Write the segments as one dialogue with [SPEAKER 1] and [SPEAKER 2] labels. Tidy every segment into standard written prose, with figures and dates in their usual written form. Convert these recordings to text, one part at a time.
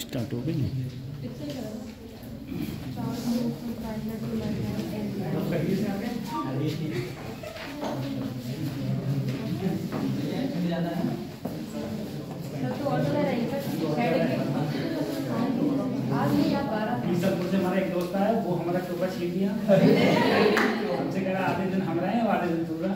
[SPEAKER 1] Start हो गई।
[SPEAKER 2] से हमारा एक दोस्त है, वो हमारा टोपा छीन दिया। हमसे कह रहा आधे दिन हम रहे और आधे दिन तू रहा।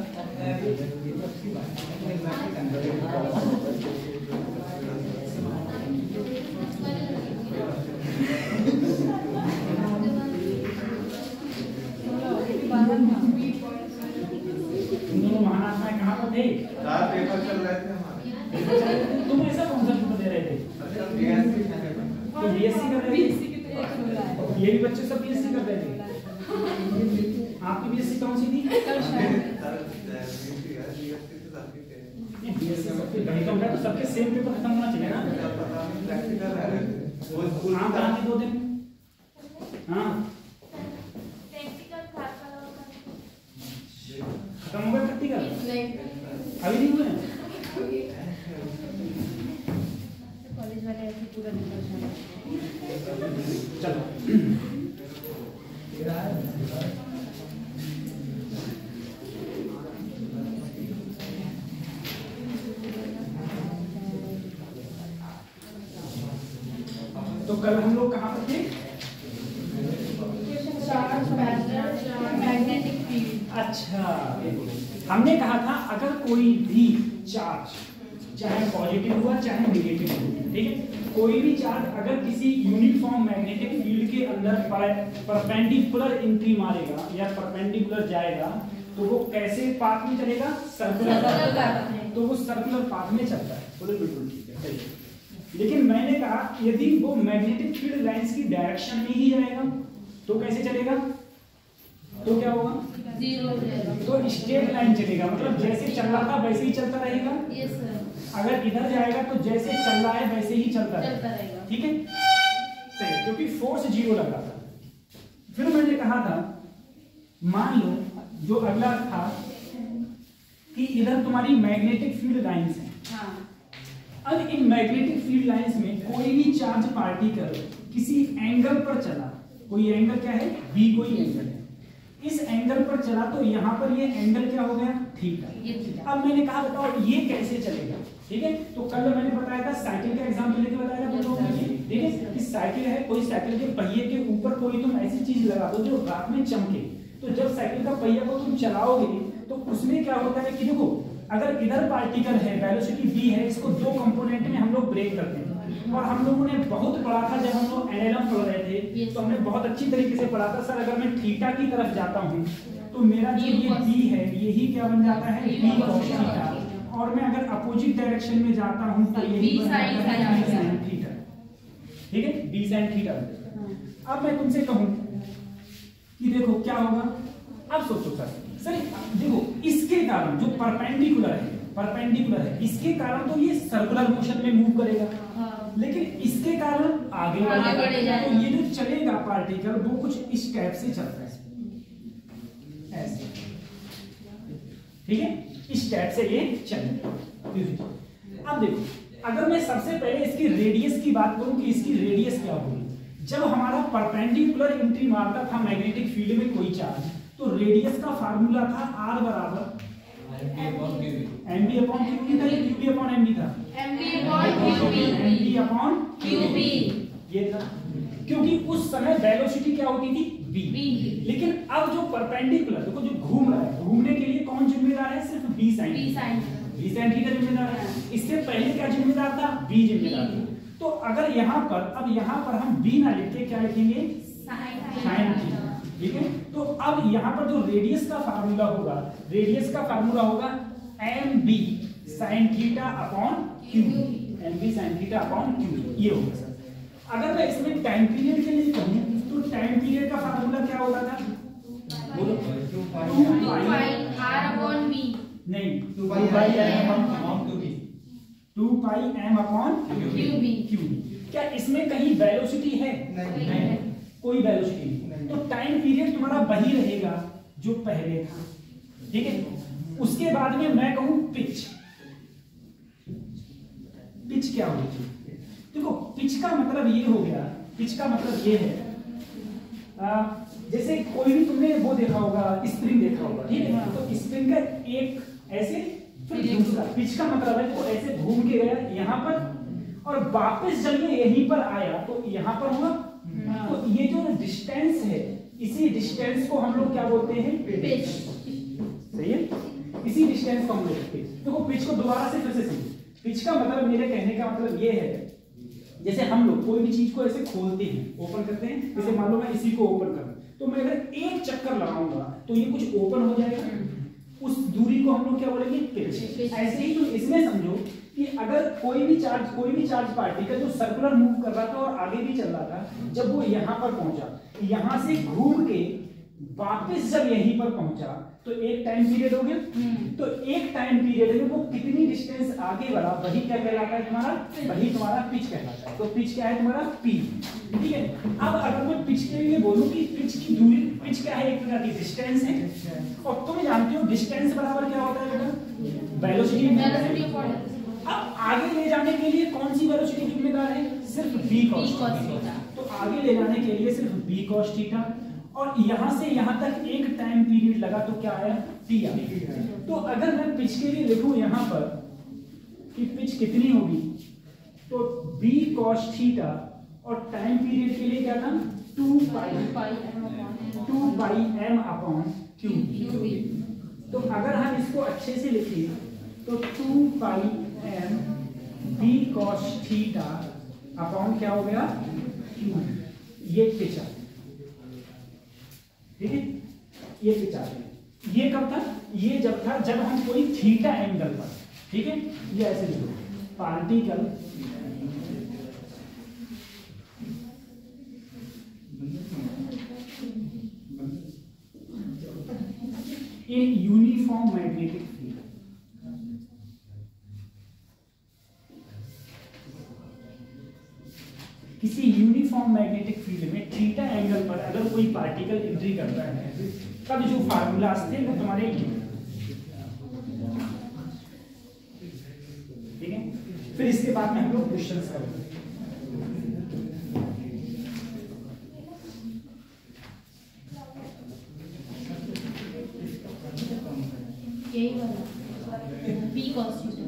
[SPEAKER 2] तुम दोनों महात्मा कहाँ पर थे?
[SPEAKER 3] पेपर चल रहे थे हमारे।
[SPEAKER 2] तुम ऐसा कौन सा पेपर दे रहे थे? तो बीएससी कर रहे थे? ये भी बच्चे सब बीएससी कर रहे थे। आपकी बीएससी कौन सी थी? बीएससी सबके गणित का तो सबके सेम पेपर खत्म होना चाहिए ना। आप कहाँ थे 2 दिन? हाँ खत्म हो गया प्रैक्टिकल? अभी नहीं हुए?
[SPEAKER 4] कॉलेज वाले ऐसे पूरा दिन
[SPEAKER 2] चलो तो कल हम लोग कहाँ पर थे?
[SPEAKER 4] Magnetic field.
[SPEAKER 2] अच्छा, हमने कहा था अगर कोई भी चार्ज चाहे पॉजिटिव हुआ चाहे नेगेटिव हुआ, ठीक है, कोई भी चार्ज अगर किसी यूनिफॉर्म मैग्नेटिक फील्ड के अंदर परपेंडिकुलर एंट्री मारेगा या परपेंडिकुलर जाएगा तो वो कैसे पाथ में चलेगा? सर्कुलर। तो वो सर्कुलर पाथ में चलता है। बोले बिल्कुल ठीक है, सही। लेकिन मैंने कहा यदि वो मैग्नेटिक फील्ड लाइंस की डायरेक्शन में ही जाएगा तो कैसे चलेगा? तो क्या होगा?
[SPEAKER 4] जीरो।
[SPEAKER 2] तो स्ट्रेट लाइन चलेगा, मतलब जैसे चल रहा था वैसे ही चलता रहेगा।
[SPEAKER 4] Yes sir.
[SPEAKER 2] अगर इधर जाएगा तो जैसे चल रहा है वैसे ही चलता रहेगा, ठीक है, सही, क्योंकि फोर्स 0 लगा था। फिर मैंने कहा था मान लो जो अगला था कि इधर तुम्हारी मैग्नेटिक फील्ड लाइंस है।
[SPEAKER 4] हाँ।
[SPEAKER 2] अब इन मैग्नेटिक फील्ड लाइंस में कोई भी चार्ज पार्टिकल किसी एंगल पर चला, कोई एंगल क्या है? बी कोई एंगल है, इस एंगल पर चला तो यहाँ पर ये एंगल क्या हो गया? थीटा। अब मैंने कहा बताओ ये कैसे चलेगा, ठीक है। तो कल मैंने बताया था साइकिल का एग्जांपल लेके बताया था लोगों को, ठीक है, कि साइकिल है, कोई साइकिल के पहिए के ऊपर कोई तुम ऐसी चीज लगा दो जो रात में चमके, तो जब साइकिल का पहिया को तुम चलाओगे तो उसमें क्या होता है कि देखो अगर इधर पार्टिकल है, वेलोसिटी v है, इसको 2 कंपोनेंट में हम लोग ब्रेक करते हैं। और हम लोगों ने बहुत पढ़ा था जब हम लोग एनएलएम पढ़ रहे थे, तो हमने बहुत अच्छी तरीके से पढ़ा था सर अगर मैं थीटा की तरफ जाता हूँ तो मेरा जो ये b है यही क्या बन जाता है? b cos theta. और मैं अगर अपोजिट डायरेक्शन में जाता हूँ तो यही बन जाता है b sin थीटा, ठीक है, b sin थीटा। अब मैं तुमसे कहूँ कि देखो क्या होगा, अब सोचो सर देखो इसके कारण जो परपेंडिकुलर है इसके कारण तो ये सर्कुलर मोशन में मूव करेगा, लेकिन इसके कारण आगे बढ़ेगा, तो ये जो चलेगा पार्टिकल वो कुछ इस टाइप से चलता है, ऐसे, ठीक है, इस टाइप से ये चलेगा। अब देखो अगर मैं सबसे पहले इसकी रेडियस की बात करूं कि इसकी रेडियस क्या होगी, जब हमारा परपेंडिकुलर एंट्री मारता था मैग्नेटिक फील्ड में कोई चार्ज तो रेडियस का फार्मूला था R बराबर mb अपॉन qb था या qb अपॉन mb था? mb अपॉन qb ये था, क्योंकि उस समय वेलोसिटी क्या होती थी? v। लेकिन अब जो परपेंडिकुलर देखो जो घूम रहा है, घूमने के लिए कौन जिम्मेदार है? सिर्फ v sin थीटा जिम्मेदार है। इससे पहले क्या जिम्मेदार था? v जिम्मेदार था। तो अगर यहाँ पर हम v ना लिख के क्या लिखेंगे? sin थीटा, ठीक है। तो अब यहाँ पर जो रेडियस का फार्मूला होगा mb sin theta upon qb, mb sin theta upon qb, ये होगा सर। अगर मैं इसमें टाइम पीरियड के लिए कहूँ तो टाइम पीरियड का फार्मूला क्या होता था? बोलो 2 पाई r अपॉन v, नहीं 2 पाई m अपॉन qb। क्या इसमें कहीं वेलोसिटी है? नहीं, कोई वेलोसिटी नहीं। तो टाइम पीरियड तुम्हारा वही रहेगा जो पहले था, ठीक है। उसके बाद में मैं कहूं पिच क्या होगी? पिच का मतलब ये हो गया, पिच का मतलब ये है जैसे कोई भी तुमने वो देखा होगा, स्प्रिंग देखा होगा, ठीक है? तो स्प्रिंग का एक ऐसे फिर दूसरा, पिच का मतलब है वो ऐसे घूम के गया यहाँ पर और वापस जब ये यहीं पर आया तो यहाँ पर हुआ। तो ये जो डिस्टेंस है, इसी डिस्टेंस को हम लोग क्या बोलते हैं? पिच। सही है, इसी डिस्टेंस को हम लोग पिच। देखो पिच को दोबारा से फिर से समझो। पिच का मतलब, मेरे कहने का मतलब ये है, जैसे हम लोग कोई भी चीज को ऐसे खोलते हैं, ओपन करते हैं, जैसे मान लो मैं इसी को ओपन करूं तो मैं अगर एक चक्कर लगाऊंगा तो ये कुछ ओपन हो जाएगा, उस दूरी को हम लोग क्या बोलेंगे? पिच। ऐसे ही तुम इसमें समझो कि अगर कोई भी चार्ज पार्टिकल जो सर्कुलर मूव कर रहा था और आगे भी चल रहा था, जब वो यहाँ पर पहुंचा, यहाँ से घूम के वापस जब यहीं पर पहुंचा तो एक टाइम पीरियड हो गया। तो एक टाइम पीरियड में वो कितनी डिस्टेंस आगे बढ़ा, वही क्या कहलाता है तुम्हारा? वही तुम्हारा पिच कहलाता है। तो पिच क्या है तुम्हारा? पी। ठीक है, अब अगर मैं पिच के लिए बोलूं कि पिच की दूरी, पिच क्या है? एक प्रकार की डिस्टेंस है। और तुम जानते हो डिस्टेंस बराबर क्या होता है बेटा? वेलोसिटी। अब आगे ले जाने के लिए कौन सी वेलोसिटी जिम्मेदार है? सिर्फ v cos थीटा। तो आगे ले जाने के लिए सिर्फ v cos थीटा, और यहां से यहां तक एक टाइम पीरियड लगा तो क्या आया? t आया। तो अगर मैं पिच के लिए लिखूं यहां पर कि पिच कितनी होगी, तो v cos थीटा, और टाइम पीरियड के लिए क्या था? 2 पाई m अपॉन q। तो अगर हम इसको अच्छे से लिखें तो 2 pi m v cos theta upon क्या हो गया? q। ये पिच आ, ठीक है, ये पिच आ गया। ये कब था? ये जब था जब हम कोई थीटा एंगल पर, ठीक है, ये ऐसे लिखो, particle in uniform magnetic field. किसी यूनिफॉर्म मैग्नेटिक फील्ड में थीटा एंगल पर अगर कोई पार्टिकल एंट्री करता है, तब जो फार्मूलाज थे वो तुम्हारे, ठीक है। फिर इसके बाद में हम लोग क्वेश्चंस करेंगे।
[SPEAKER 4] यही वाला v cos थीटा।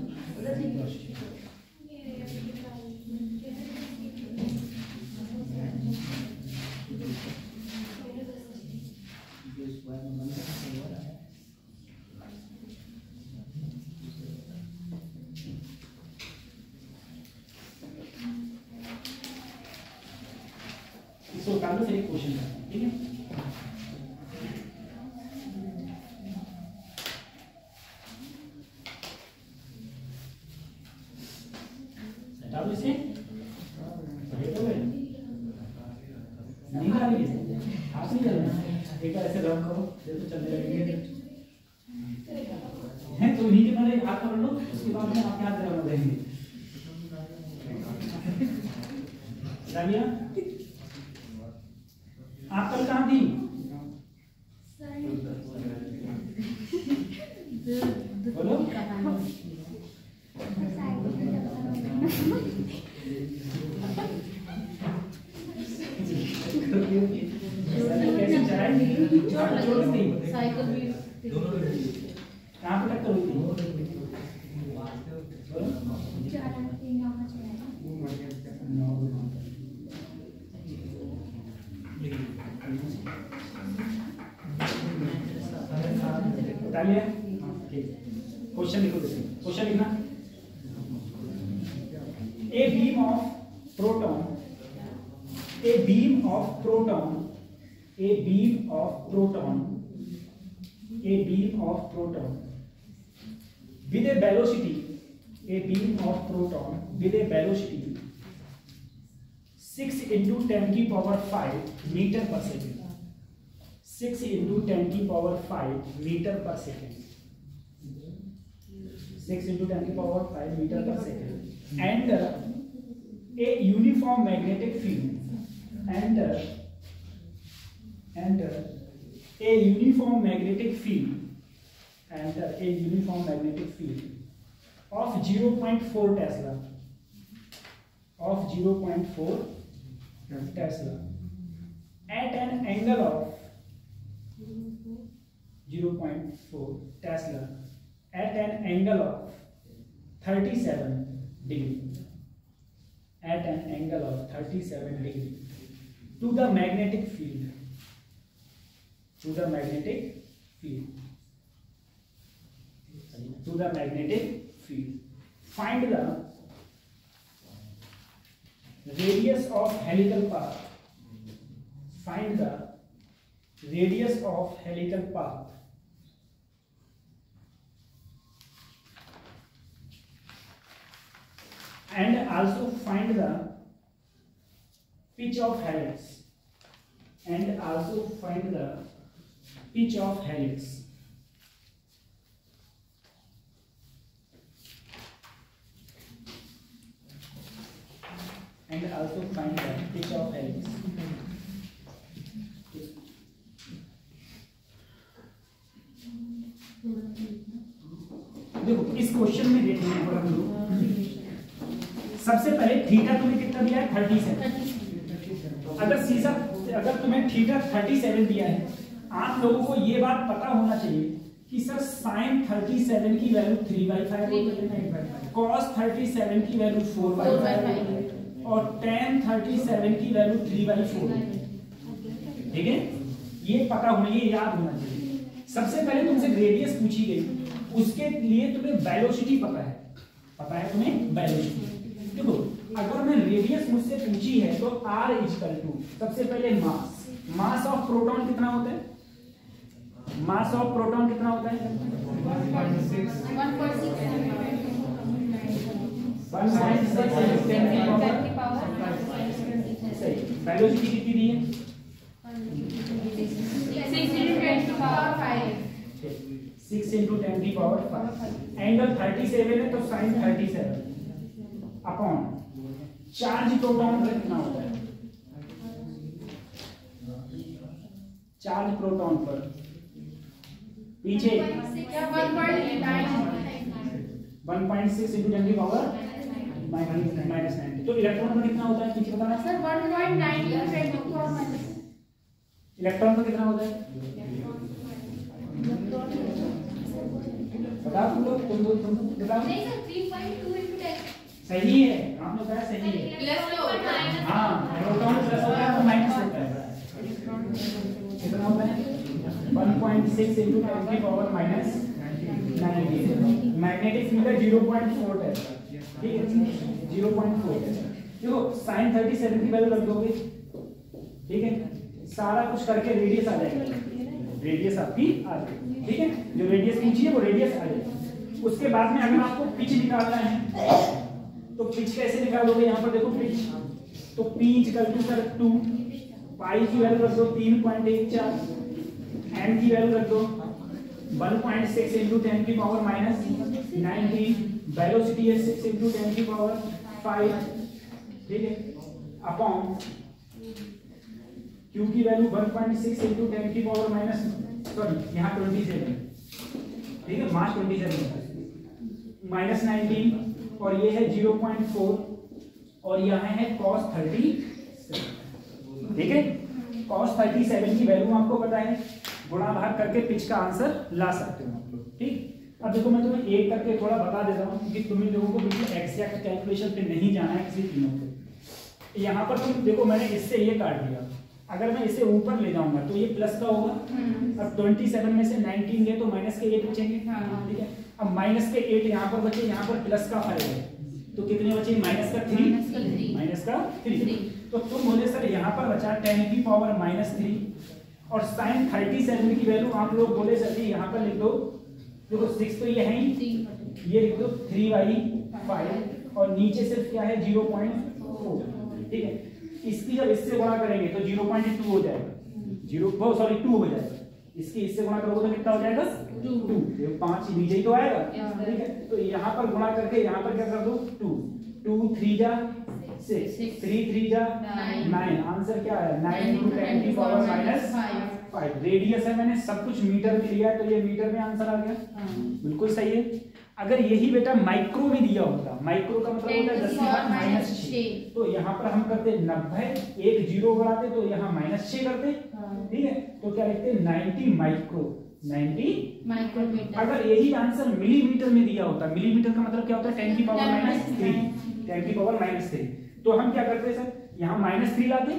[SPEAKER 2] इसको उतार लो, फिर एक क्वेश्चन करते हैं, ठीक है। हटाओ इसे, नहीं आ रही है, हाथ नहीं चल रहा, एक बार ऐसे रब करो, तो चलने लगेंगे। हैं तो इन्हीं के मारे हाथ पकड़ लो, उसके बाद में आपके हाथ रब देंगे। रामिया, आप कल कहाँ थी? बोलो। कैसे जाएंगे?
[SPEAKER 4] साइकिल भी
[SPEAKER 2] कहाँ पे टक्कर हुई थी? बताइए। क्वेश्चन लिखो, क्वेश्चन लिखना। A beam of proton, a beam of proton, a beam of proton, a beam of proton with a velocity, a beam of proton with a velocity 6 into 10 की power 5 meter per second, 6 into 10 की power 5 meter per second, 6 into 10 की power 5 meter per second, and a uniform magnetic field, and a uniform magnetic field, and a uniform magnetic field of 0.4 Tesla, of 0.4 Tesla at an angle of 0.4 Tesla at an angle of 37 degree at an angle of 37 degree to the magnetic field to the magnetic field find the radius of helical path and also find the pitch of helix देखो इस question में देखेंगे हम लोग सबसे पहले theta तुम्हें कितना दिया है 37। अगर तुम्हें थीटा 37 दिया है, आप लोगों को ये बात पता होना चाहिए कि सर साइन 37 की वैल्यू 3/5 कॉस 37 की वैल्यू 4/5 और टेन 37 की वैल्यू 3/4। ठीक है, ये पता होना, ये याद होना चाहिए। सबसे पहले तुमसे रेडियस पूछी गई, उसके लिए तुम्हें वेलोसिटी पता है तुम्हें वेलोसिटी। देखो अगर मैं रेडियस मुझसे पूछी है तो R इक्वल टू सबसे पहले मास ऑफ प्रोटॉन कितना होता है? मास ऑफ प्रोटॉन कितना होता है? 1.6 सही। वेलोसिटी कितनी दी है? 6 into 10 की पावर 5। एंगल 37 है तो साइन 37 अपॉन चार्ज प्रोटॉन पर कितना होता है? चार्ज प्रोटॉन पर पीछे 1.6 into 10 की पावर -9। तो इलेक्ट्रॉन पर कितना होता है पीछे बताना सर? 1.9 इलेक्ट्रॉन पर कितना होता है बताओ तुम लोग बताओ। नहीं सर 3.2 into 10 सही है, आपने बताया सही है। हाँ प्रोटॉन प्लस होता है तो माइनस होता है। कितना होता है? 1.6 into 10 की पावर -19। मैग्नेटिक फील्ड 0.4 है, ठीक है 0.4 है। देखो साइन 37 की वैल्यू रख दोगे, ठीक है, सारा कुछ करके रेडियस आ जाएगा, रेडियस आपकी आ जाएगी। ठीक है, जो रेडियस पूछी है वो रेडियस आ जाएगी। उसके बाद में अगर आपको पिच निकालना है तो पिच कैसे निकालोगे? यहाँ पर देखो पिच, तो P इक्वल टू सर 2, पाई की वैल्यू रख दो 3.14, m की वैल्यू रख दो 1.6 into 10 की पावर -19, वेलोसिटी है 6 into 10 की पावर 5, ठीक है, अपॉन Q की वैल्यू 1.6 into 10 की पावर यहाँ 27, ठीक है, मास 27 -19 और ये है 0.4 और यहाँ है cos 37, ठीक है। cos 37 की वैल्यू आपको पता है, गुणा भाग करके पिच का आंसर ला सकते हो आप लोग। ठीक, अब देखो मैं तुम्हें एक करके थोड़ा बता देता हूँ क्योंकि तुम्हें लोगों को बिल्कुल एग्जैक्ट कैलकुलेशन पे नहीं जाना है किसी तीनों पे। यहाँ पर तुम देखो मैंने इससे ये काट दिया, अगर मैं इसे ऊपर ले जाऊंगा तो ये प्लस का होगा। अब 27 में से 19 गए तो माइनस के 8 बचेंगे, ठीक है। अब माइनस के 8 यहाँ पर बचे, यहाँ पर प्लस का 5 है तो कितने बचे? माइनस का 3। तो तुम बोले सर यहाँ पर बचा 10 की पावर -3 और साइन 37 की वैल्यू आप लोग बोले सर जी यहाँ पर लिख दो, देखो 6 तो ये है ही, ये लिख दो 3/5 और नीचे सिर्फ क्या है 0.4, ठीक है। इसकी जब इससे गुणा करेंगे तो 0.2 हो जाएगा, 2 हो जाएगा। इसके इससे गुणा करोगे तो कितना हो जाएगा? 2। ये 5 नीचे ही तो आएगा, ठीक है। तो यहाँ पर गुणा करके यहाँ पर क्या कर दो 2 3 जा 6, 3 3 जा 9, आंसर क्या है 9 into 10 की पावर -5। रेडियस है, मैंने सब कुछ मीटर में लिया है तो ये मीटर में आंसर आ गया, बिल्कुल सही है। अगर यही बेटा माइक्रो में दिया होता, माइक्रो का मतलब होता है 10 की घात -6, तो यहाँ पर हम करते 90, एक जीरो बढ़ाते तो यहाँ -6 करते, ठीक है, तो क्या लिखते 90 माइक्रो, 90
[SPEAKER 4] माइक्रोमीटर।
[SPEAKER 2] अगर यही आंसर मिलीमीटर में दिया होता, मिलीमीटर का मतलब क्या होता है 10 की पावर -3, 10 की पावर -3, तो हम क्या करते सर, यहाँ -3 लाते,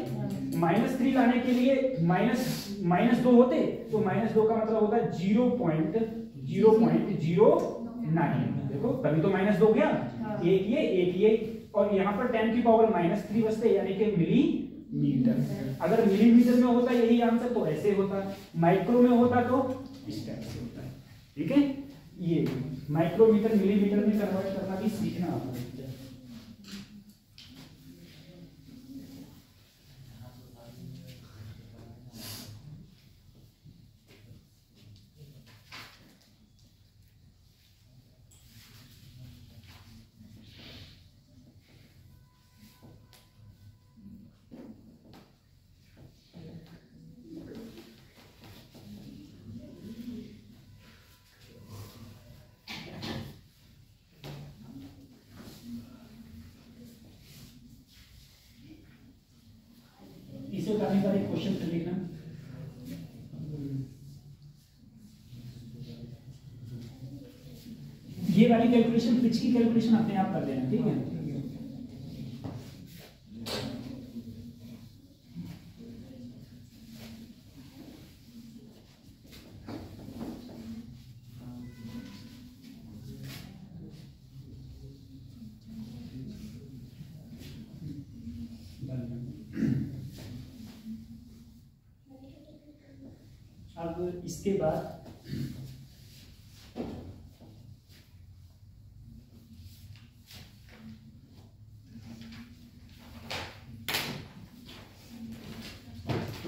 [SPEAKER 2] -3 लाने के लिए -2 होते, तो -2 का मतलब होता है 0.009, देखो तभी तो -2 गया, एक ये और यहाँ पर 10 की पावर -3 बचते, यानी कि मिलीमीटर। अगर मिलीमीटर में होता यही आंसर तो ऐसे होता, माइक्रो में होता तो इस टाइप से होता है, ठीक है। ये माइक्रोमीटर मिलीमीटर में कन्वर्ट करना भी सीखना आपको। इसे करने का एक क्वेश्चन फिर लिखना। ये वाली कैलकुलेशन, पिच की कैलकुलेशन अपने आप कर देना, ठीक है। अब इसके बाद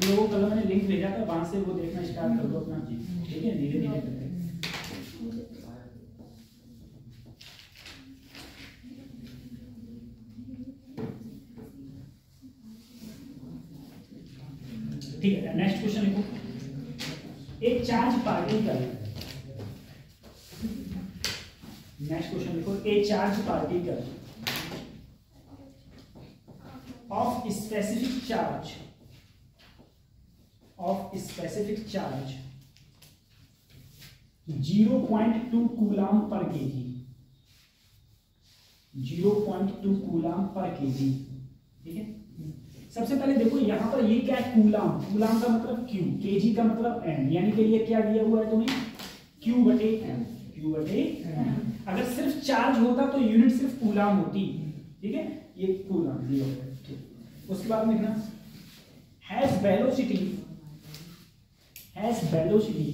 [SPEAKER 2] लोगों को मैंने लिंक भेजा था, वहां से वो देखना स्टार्ट कर दो अपना, ठीक है, धीरे धीरे करके। ठीक है, नेक्स्ट क्वेश्चन लिखो। एक चार्ज पार्टिकल, नेक्स्ट क्वेश्चन लिखो, ए charge particle of specific charge, of specific charge 0.2 coulomb per KG, 0.2 coulomb per KG, ठीक है। सबसे पहले देखो यहाँ पर ये क्या है, कूलम, कूलम का मतलब क्यू, केजी का मतलब एम, यानी कि ये क्या दिया हुआ है तुम्हें, क्यू बटे एम, क्यू बटे एम। अगर सिर्फ चार्ज होता तो यूनिट सिर्फ कूलम होती, ठीक है, ये कूलम दिया हुआ है, ठीक। उसके बाद में लिखना has velocity, has velocity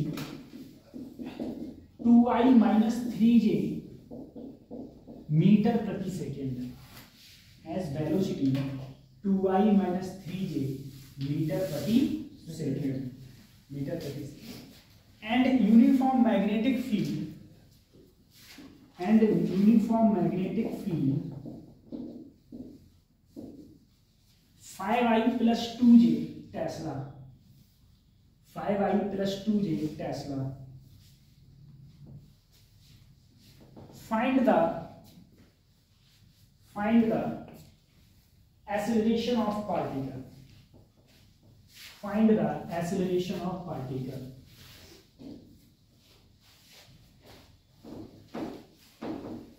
[SPEAKER 2] 2i - 3j metre प्रति second, has velocity 2i - 3j metre प्रति सेकेंड, मीटर प्रति second, and uniform magnetic field, and uniform magnetic field 5i + 2j tesla, 5i + 2j tesla. Find the acceleration of particle, find the acceleration of particle,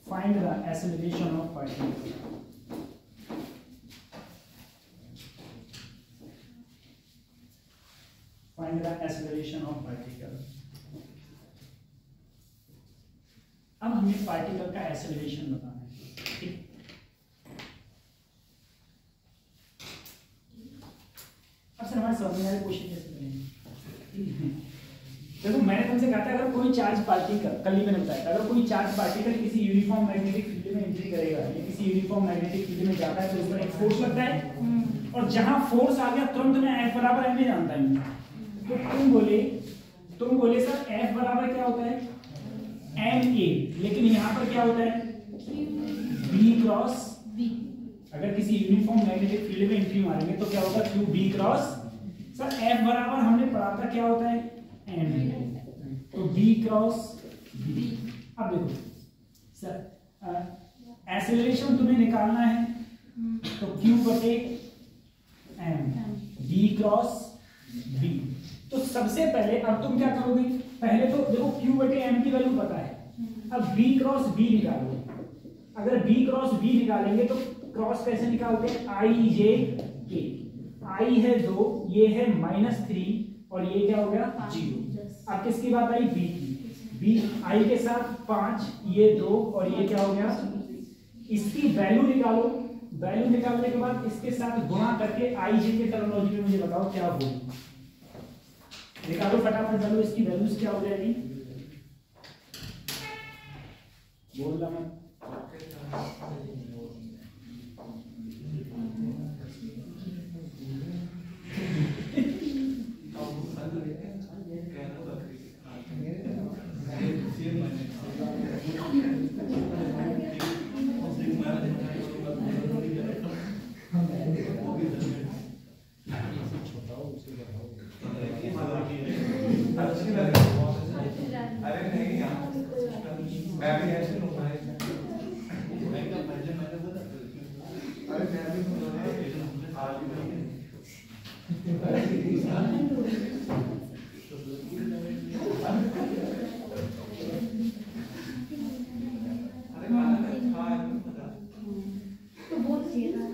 [SPEAKER 2] find the acceleration of particle, find the acceleration of particle। अब हमें particle का acceleration बताना है, ठीक। अब sir हमारे समझ में आया क्वेश्चन कैसे करेंगे। देखो मैंने तुमसे कहा था अगर कोई चार्ज पार्टिकल, कल ही मैंने बताया था, अगर कोई चार्ज पार्टिकल किसी यूनिफॉर्म मैग्नेटिक फील्ड में एंट्री करेगा या किसी यूनिफॉर्म मैग्नेटिक फील्ड में जाता है तो उस पर एक फोर्स लगता है, और जहां फोर्स आ गया तुरंत मैं F बराबर m जानता हूं। तो तुम बोले सर F बराबर क्या होता है ma, लेकिन यहाँ पर क्या होता है b क्रॉस b। अगर किसी यूनिफॉर्म मैग्नेटिक फील्ड में एंट्री मारेंगे तो क्या होगा q b cross, sir F बराबर हमने पढ़ा था क्या होता है m, तो b क्रॉस b। अब देखो एक्सेलरेशन तुम्हें निकालना है तो Q बटे M B क्रॉस B। तो सबसे पहले अब तुम क्या करोगे, पहले तो देखो Q बटे M की वैल्यू पता है, अब B क्रॉस B निकालो। अगर B क्रॉस B निकालेंगे तो क्रॉस कैसे निकालते हैं, I J K। I है 2, ये है -3 और ये क्या हो गया 0। अब किसकी बात आई, B की। B I के साथ 5, ये 2 और ये क्या हो गया, इसकी वैल्यू निकालो। वैल्यू निकालने के बाद इसके साथ गुणा करके I J के टर्मिनोलॉजी में मुझे बताओ क्या होगी, निकालो फटाफट वैल्यू, इसकी वैल्यूज क्या हो जाएगी, बोल रहा मैं।
[SPEAKER 3] अरे नहीं यार, मैं भी ऐसे लूंगा। अरे मैं भी
[SPEAKER 4] तो बोल दिया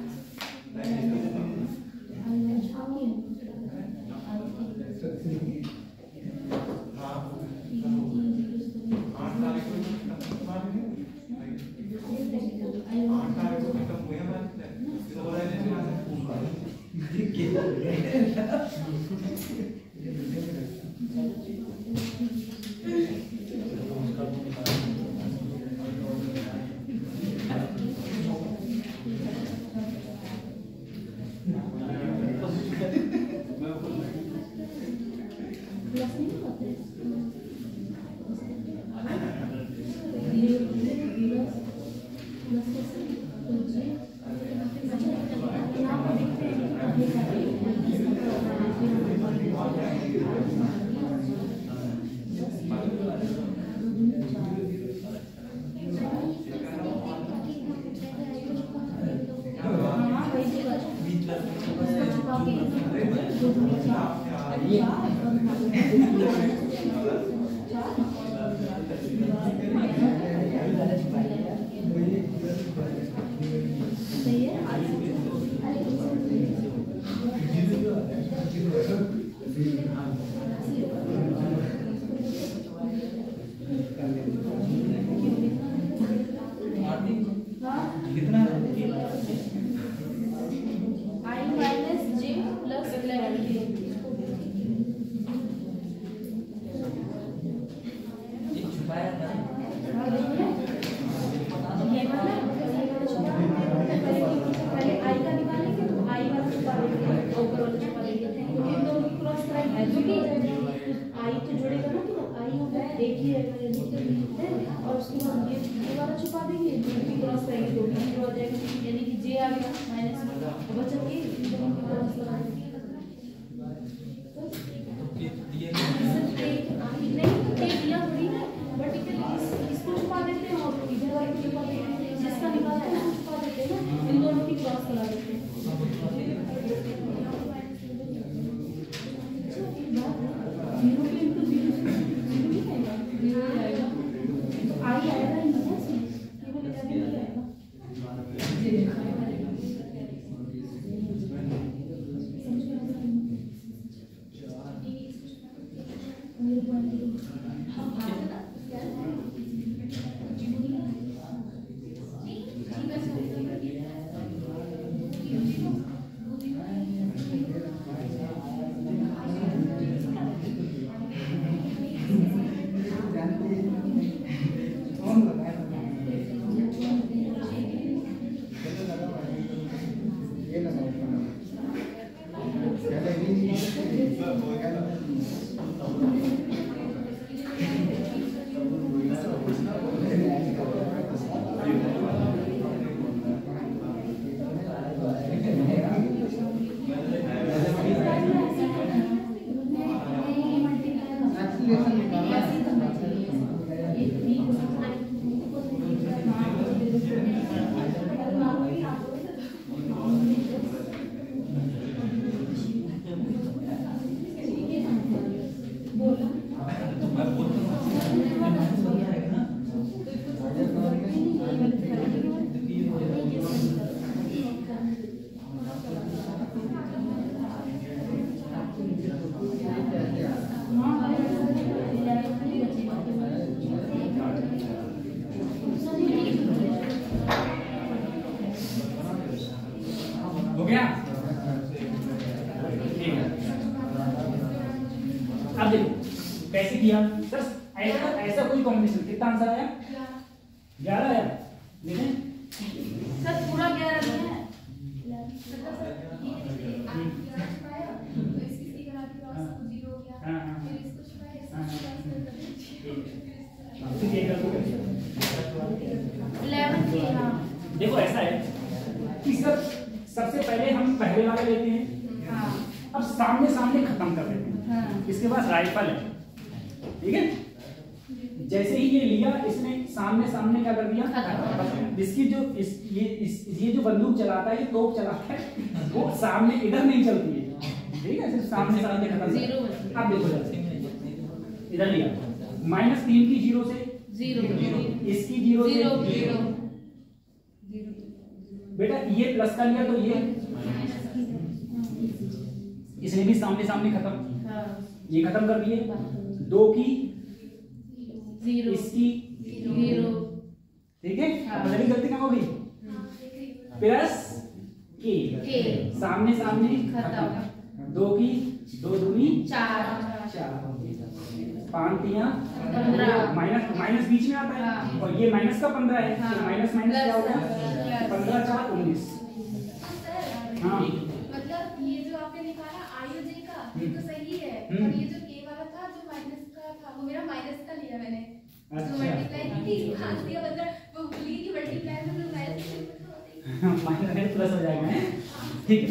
[SPEAKER 2] हो गया? अब देखो कैसे किया सर, ऐसा कोई कॉम्बिनेशन। कितना आंसर आया? 11 आया। देखें
[SPEAKER 4] सर पूरा 11 नहीं है।
[SPEAKER 2] देखो ऐसा है कि सबसे पहले हम पहले वाला लेते हैं, अब सामने सामने खत्म कर देते हैं। इसके पास राइफल है, ठीक है। जैसे ही ये लिया इसने सामने सामने क्या कर दिया, इसकी जो ये जो बंदूक चलाता है, ये तोप चलाता है, वो सामने इधर नहीं चलती है, ठीक है, सिर्फ सामने सामने खत्म। अब देखो इधर लिया -3 की 0 से 0, इसकी 0 से 0। बेटा ये प्लस का लिया तो ये इसने भी सामने सामने खत्म, ये खत्म कर दिए। 2 की 0, इसकी 0, ठीक है। पहली गलती कहाँ हो गई? प्लस के सामने सामने खत्म। 2 की 2 दूनी 4, 5 3 15, माइनस बीच में आता है और ये माइनस का 15 है, तो माइनस क्या होगा? 15 4 19। हाँ
[SPEAKER 1] मतलब ये जो आपने निकाला आयोजे का ये तो सही है, और ये जो के वाला था जो माइनस का था वो मेरा माइनस का लिया मैंने।
[SPEAKER 2] अच्छा।
[SPEAKER 1] तो मल्टीप्लाई की थी हाँ दिया, मतलब वो भूली कि मल्टीप्लाई में तो माइनस
[SPEAKER 2] माइनस प्लस हो जाएगा, ठीक है।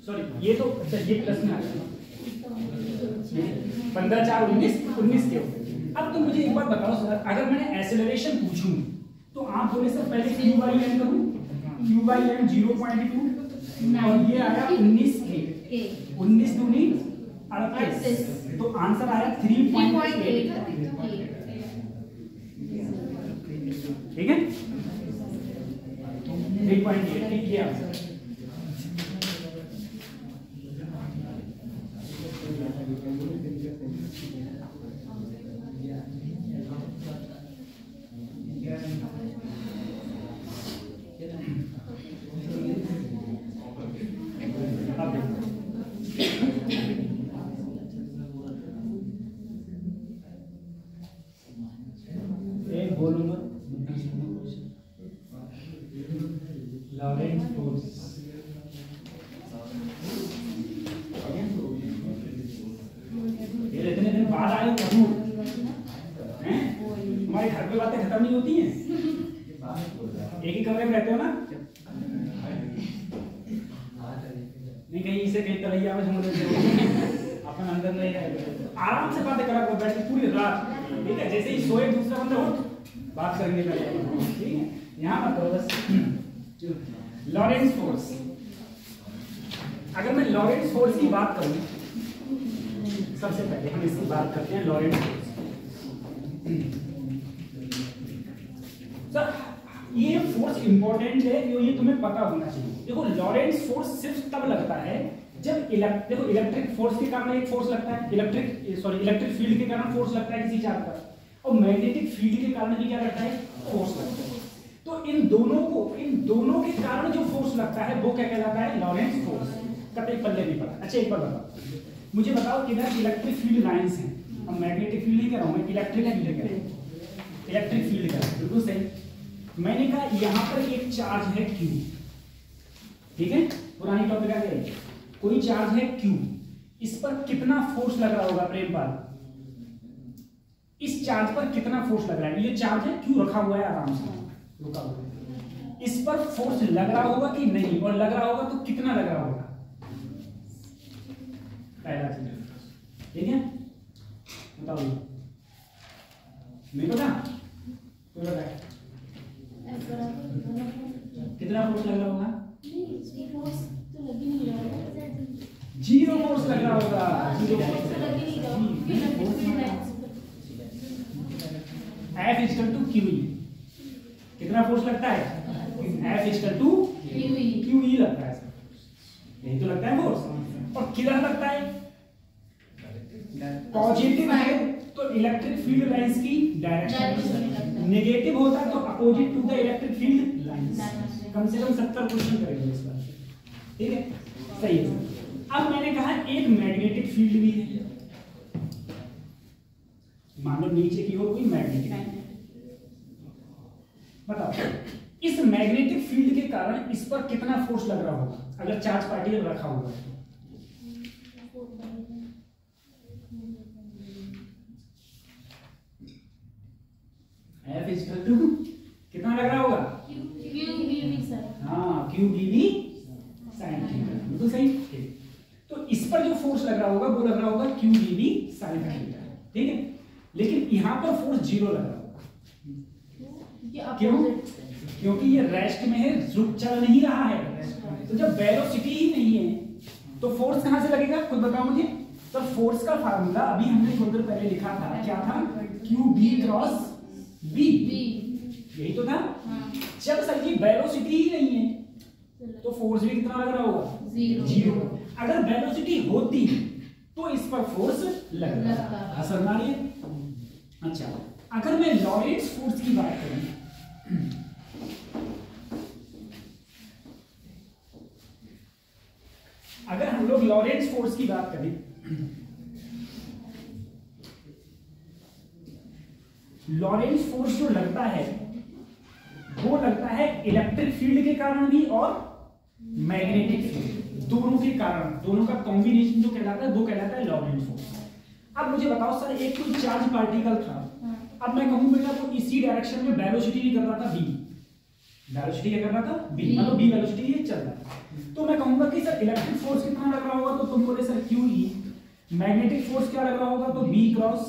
[SPEAKER 2] सॉरी ये तो अच्छा ये प्लस में आ गया। 15 4 19 के। अब तो मुझे एक बात बताओ सर, अगर मैंने एक्सेलरेशन पूछूं तो आप बोले सर पहले q/m करूं, q/m 0.2 और ये आया 19 के 19 दूनी 38, तो आंसर आया 3.8, ठीक है 3.8, ठीक है आंसर। बोलूंगा लॉरेंट फोर्स, इतने दिन बाद आए हैं, हमारे घर पे बातें खत्म नहीं होती हैं, एक ही कमरे में रहते हो ना, नहीं कहीं इसे कहीं तलैया में झूम रहे अपन अंदर नहीं रहे, आराम से बातें करा करो बैठ के पूरी रात, ठीक है। जैसे ही सोए दूसरा बंदा उठ बात करेंगे पहले, ठीक है। यहाँ मत करो बस। लॉरेंट्ज फोर्स, अगर मैं लॉरेंट्ज फोर्स की बात करूं, सबसे पहले हम इसकी बात करते हैं लॉरेंट्ज फोर्स। सर ये फोर्स इंपॉर्टेंट है, ये तुम्हें पता होना चाहिए। देखो लॉरेंट्ज फोर्स सिर्फ तब लगता है जब देखो इलेक्ट्रिक फोर्स के कारण एक फोर्स लगता है, इलेक्ट्रिक फील्ड के कारण फोर्स लगता है किसी चार्ज पर, और मैग्नेटिक फील्ड के कारण भी क्या लगता है, फोर्स लगता है। तो इन दोनों के कारण जो फोर्स लगता है वो क्या कहलाता है, लॉरेंट्ज फोर्स। कतई पल्ले नहीं पड़ा। अच्छा एक बार बताओ, मुझे बताओ इधर इलेक्ट्रिक फील्ड लाइंस हैं, अब मैग्नेटिक फील्ड नहीं कह रहा हूं मैं, इलेक्ट्रिक फील्ड कह रहा हूं, इलेक्ट्रिक फील्ड कह रहा हूं, बिल्कुल सही। मैंने कहा यहां पर एक चार्ज है Q, ठीक है, पुरानी टॉपिक आ गई, कोई चार्ज है Q, इस पर कितना फोर्स लग रहा होगा प्रेमपाल, इस चार्ज पर कितना फोर्स लग रहा है, ये चार्ज है Q रखा हुआ है आराम से रुका हुआ है, इस पर फोर्स लग रहा होगा कि नहीं, और लग रहा होगा तो कितना लग रहा होगा, पहला चीज, ठीक है बताओ, नहीं पता तो बताए कितना फोर्स लग रहा होगा, जीरो फोर्स लग रहा होगा, F इक्वल टू QE, कितना फोर्स लगता है, F इक्वल टू QE लगता है, यही तो लगता है फोर्स। और किधर लगता है, पॉजिटिव है तो इलेक्ट्रिक फील्ड लाइंस की डायरेक्शन, नेगेटिव होता है तो opposite to the electric field lines. कम से कम 70 क्वेश्चन करेंगे इस बार, सही है। अब मैंने कहा एक मैग्नेटिक फील्ड भी है, मान लो नीचे की ओर कोई मैग्नेटिक, बताओ इस मैग्नेटिक फील्ड के कारण इस पर कितना फोर्स लग रहा होगा अगर चार्ज पार्टिकल रखा हुआ है? F is equal to कितना लग रहा होगा? हाँ, Q dV sin थीटा, बिल्कुल सही। तो इस पर जो फोर्स लग रहा होगा वो लग रहा होगा Q dV sin थीटा, ठीक है। लेकिन यहाँ पर फोर्स 0 लग रहा होगा, क्यों? क्योंकि ये रेस्ट में है, रुक चल नहीं रहा है। तो जब वेलोसिटी ही नहीं है तो फोर्स कहाँ से लगेगा, खुद बताओ मुझे। तो फोर्स का फार्मूला अभी हमने थोड़ी देर पहले लिखा था, क्या था? QB क्रॉस B, यही तो था। जब सर ये वेलोसिटी ही नहीं है तो फोर्स भी कितना लग रहा होगा? 0। अगर वेलोसिटी होती तो इस पर फोर्स लगता, असर ना रही। अच्छा, अगर मैं लॉरेंट्ज फोर्स की बात करूं, अगर हम लोग लॉरेंट्ज फोर्स की बात करें, लॉरेंट्ज फोर्स जो लगता है वो लगता है इलेक्ट्रिक फील्ड के कारण भी और मैग्नेटिक फील्ड, दोनों के कारण, दोनों का कॉम्बिनेशन जो कहलाता है वो कहलाता है लॉरेंट्ज फोर्स। अब मुझे बताओ सर, एक कोई चार्ज पार्टिकल था, अब मैं कहूं बेटा वो इसी डायरेक्शन में वेलोसिटी भी कर रहा था v, वेलोसिटी क्या कर रहा था? v, मतलब v वेलोसिटी ये चल रहा है। तो मैं कहूंगा कि सर इलेक्ट्रिक फोर्स कितना लग रहा होगा, तो तुम बोले सर QE। मैग्नेटिक फोर्स क्या लग रहा होगा, तो B क्रॉस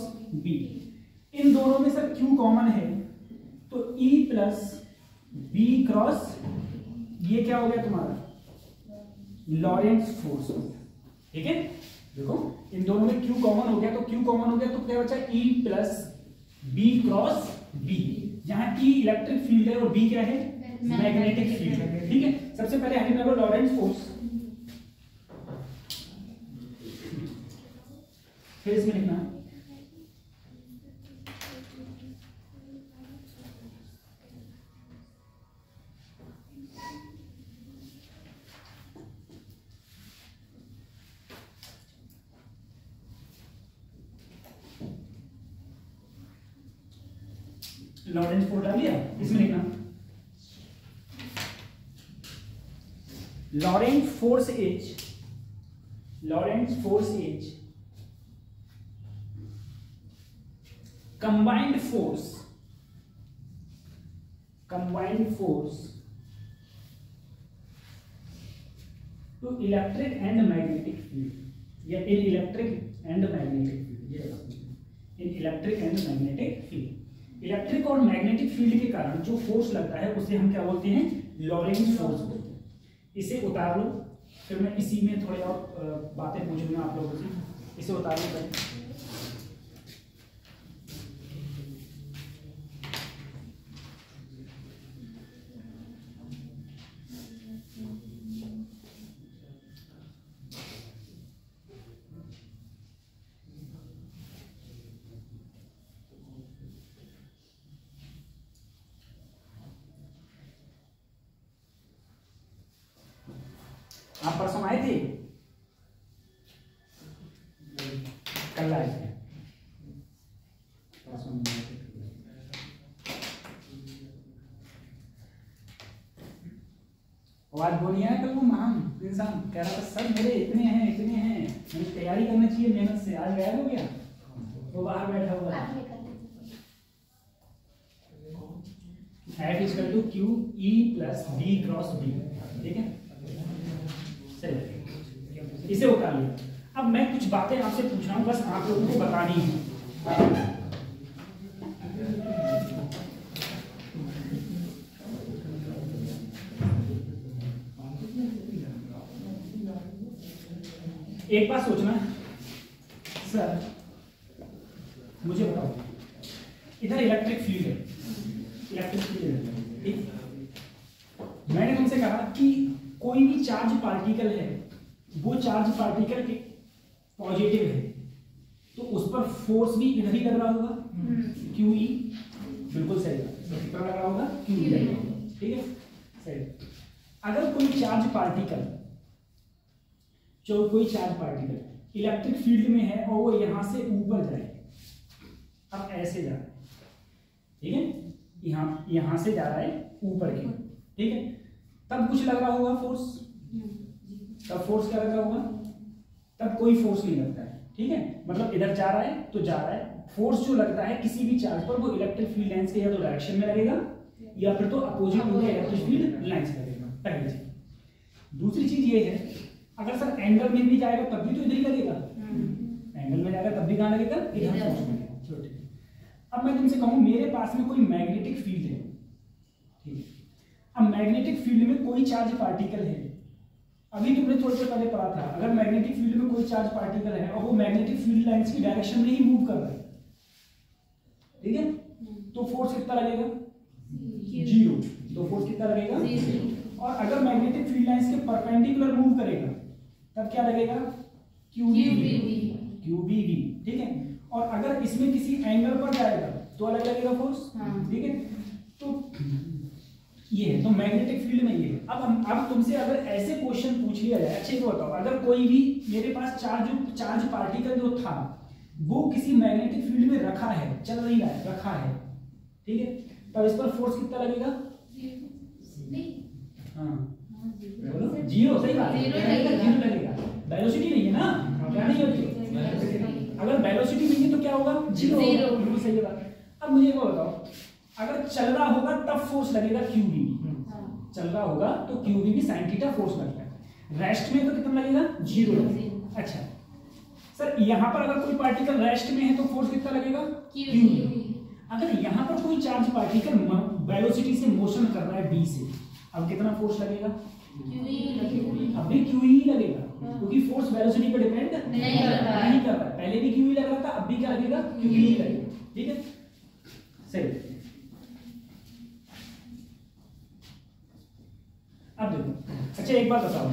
[SPEAKER 2] B। इन दोनों में सर Q कॉमन है तो E प्लस B क्रॉस, ये क्या हो गया तुम्हारा? लॉरेंट्ज फोर्स हो गया, ठीक है। देखो इन दोनों में Q कॉमन हो गया, तो Q कॉमन हो गया तो क्या बचा? E plus B cross B, जहां E इलेक्ट्रिक फील्ड है और B क्या है? मैग्नेटिक फील्ड है, ठीक है। सबसे पहले हमें लगा लॉरेंट्ज फोर्स, फिर इसमें लिखना लॉरेंट्ज फोर्स डाल दिया, इसमें लिखना Lorentz force is combined force to electric and magnetic field या in electric and magnetic field, ये in electric and magnetic field, electric और मैग्नेटिक फील्ड के कारण जो फोर्स लगता है उसे हम क्या बोलते हैं? लॉरेंट्ज फोर्स बोलते हैं। इसे उतार लो, फिर मैं इसी में थोड़ी और बातें पूछूंगा आप लोगों से, इसे उतार लो पहले। आप परसों आए थे? कल आए थे? परसों आज बोलिए ना, कल वो महान इंसान कह रहा था सर मेरे इतने हैं, मैंने तैयारी करना चाहिए मेहनत से, आज गायब हो गया, वो बाहर बैठा हुआ है। F is equal to QE plus B cross B, ठीक है। इसे उतार लिया। अब मैं कुछ बातें आपसे पूछ रहा हूं, बस आप लोगों को बतानी है। एक बात सोचना सर, मुझे बताओ, इधर इलेक्ट्रिक फील्ड है, ठीक। मैंने तुमसे कहा कि कोई भी चार्ज पार्टिकल है, वो चार्ज पार्टिकल के पॉजिटिव है तो उस पर फोर्स भी इधर ही लग रहा होगा, QE, बिल्कुल सही है। तो कितना लग रहा होगा? QE लग रहा होगा, ठीक है, सही। अगर कोई चार्ज पार्टिकल जो कोई चार्ज पार्टिकल इलेक्ट्रिक फील्ड में है और वो यहां से ऊपर जाए, अब ऐसे जा रहा है, ठीक है, यहां से जा रहा है ऊपर की, ठीक है, तब कुछ लग रहा होगा फोर्स, तब फोर्स क्या लग रहा होगा, तब कोई फोर्स नहीं लगता है, ठीक है, मतलब इधर जा रहा है तो जा रहा है, फोर्स जो लगता है किसी भी चार्ज पर वो इलेक्ट्रिक फील्ड लाइंस के या तो डायरेक्शन में लगेगा या फिर तो अपोजिट उनके इलेक्ट्रिक फील्ड लाइंस लगेगा, पहली चीज। दूसरी चीज ये है, अगर सर एंगल में भी जाएगा तब भी तो इधर ही लगेगा, एंगल में जाएगा तब भी कहां लगेगा, इधर फोर्स लगेगा। चलो ठीक है, अब मैं तुमसे कहूं मेरे पास में कोई मैग्नेटिक फील्ड है, ठीक है, अब मैग्नेटिक फील्ड में कोई चार्ज पार्टिकल है, अभी तुमने थोड़ी देर पहले पढ़ा था, अगर मैग्नेटिक फील्ड में कोई चार्ज पार्टिकल है और वो मैग्नेटिक फील्ड लाइंस की डायरेक्शन में ही मूव कर रहा है, ठीक है, तो फोर्स कितना लगेगा, 0, तो फोर्स कितना लगेगा, और अगर मैग्नेटिक फील्ड लाइंस के परपेंडिकुलर मूव करेगा तब क्या लगेगा, QBV, ठीक है, और अगर इसमें किसी एंगल पर जाएगा तो अलग लगेगा फोर्स, ठीक है, तो ये है, तो मैग्नेटिक फील्ड में ये है। अब तुमसे अगर ऐसे क्वेश्चन पूछ लिया जाए, अच्छे को बताओ, अगर कोई भी मेरे पास चार्ज पार्टिकल जो था वो किसी मैग्नेटिक फील्ड में रखा है, चल नहीं रहा है, रखा है, ठीक है, तब इस पर फोर्स कितना लगेगा, हाँ 0, सही बात है, 0 लगेगा, वेलोसिटी नहीं है ना, क्या नहीं होती, अगर वेलोसिटी नहीं है तो क्या होगा, 0, बिल्कुल सही बात। अब मुझे वो बताओ, अगर चल रहा होगा तब फोर्स लगेगा QBV, चल रहा होगा तो QBV sin थीटा फोर्स लगता है, रेस्ट में तो कितना लगेगा, 0। अच्छा सर, यहाँ पर अगर कोई पार्टिकल रेस्ट में है तो फोर्स कितना लगेगा, QBV। अगर यहाँ पर कोई चार्ज पार्टिकल वेलोसिटी से मोशन कर रहा है b से, अब कितना फोर्स लगेगा, अब भी QE लगेगा, क्योंकि फोर्स वेलोसिटी पर डिपेंड नहीं कर रहा है, पहले भी QE लग रहा था, अब भी क्या लगेगा, QE लगेगा, ठीक है, सही। अब देखो, अच्छा एक बात बताओ,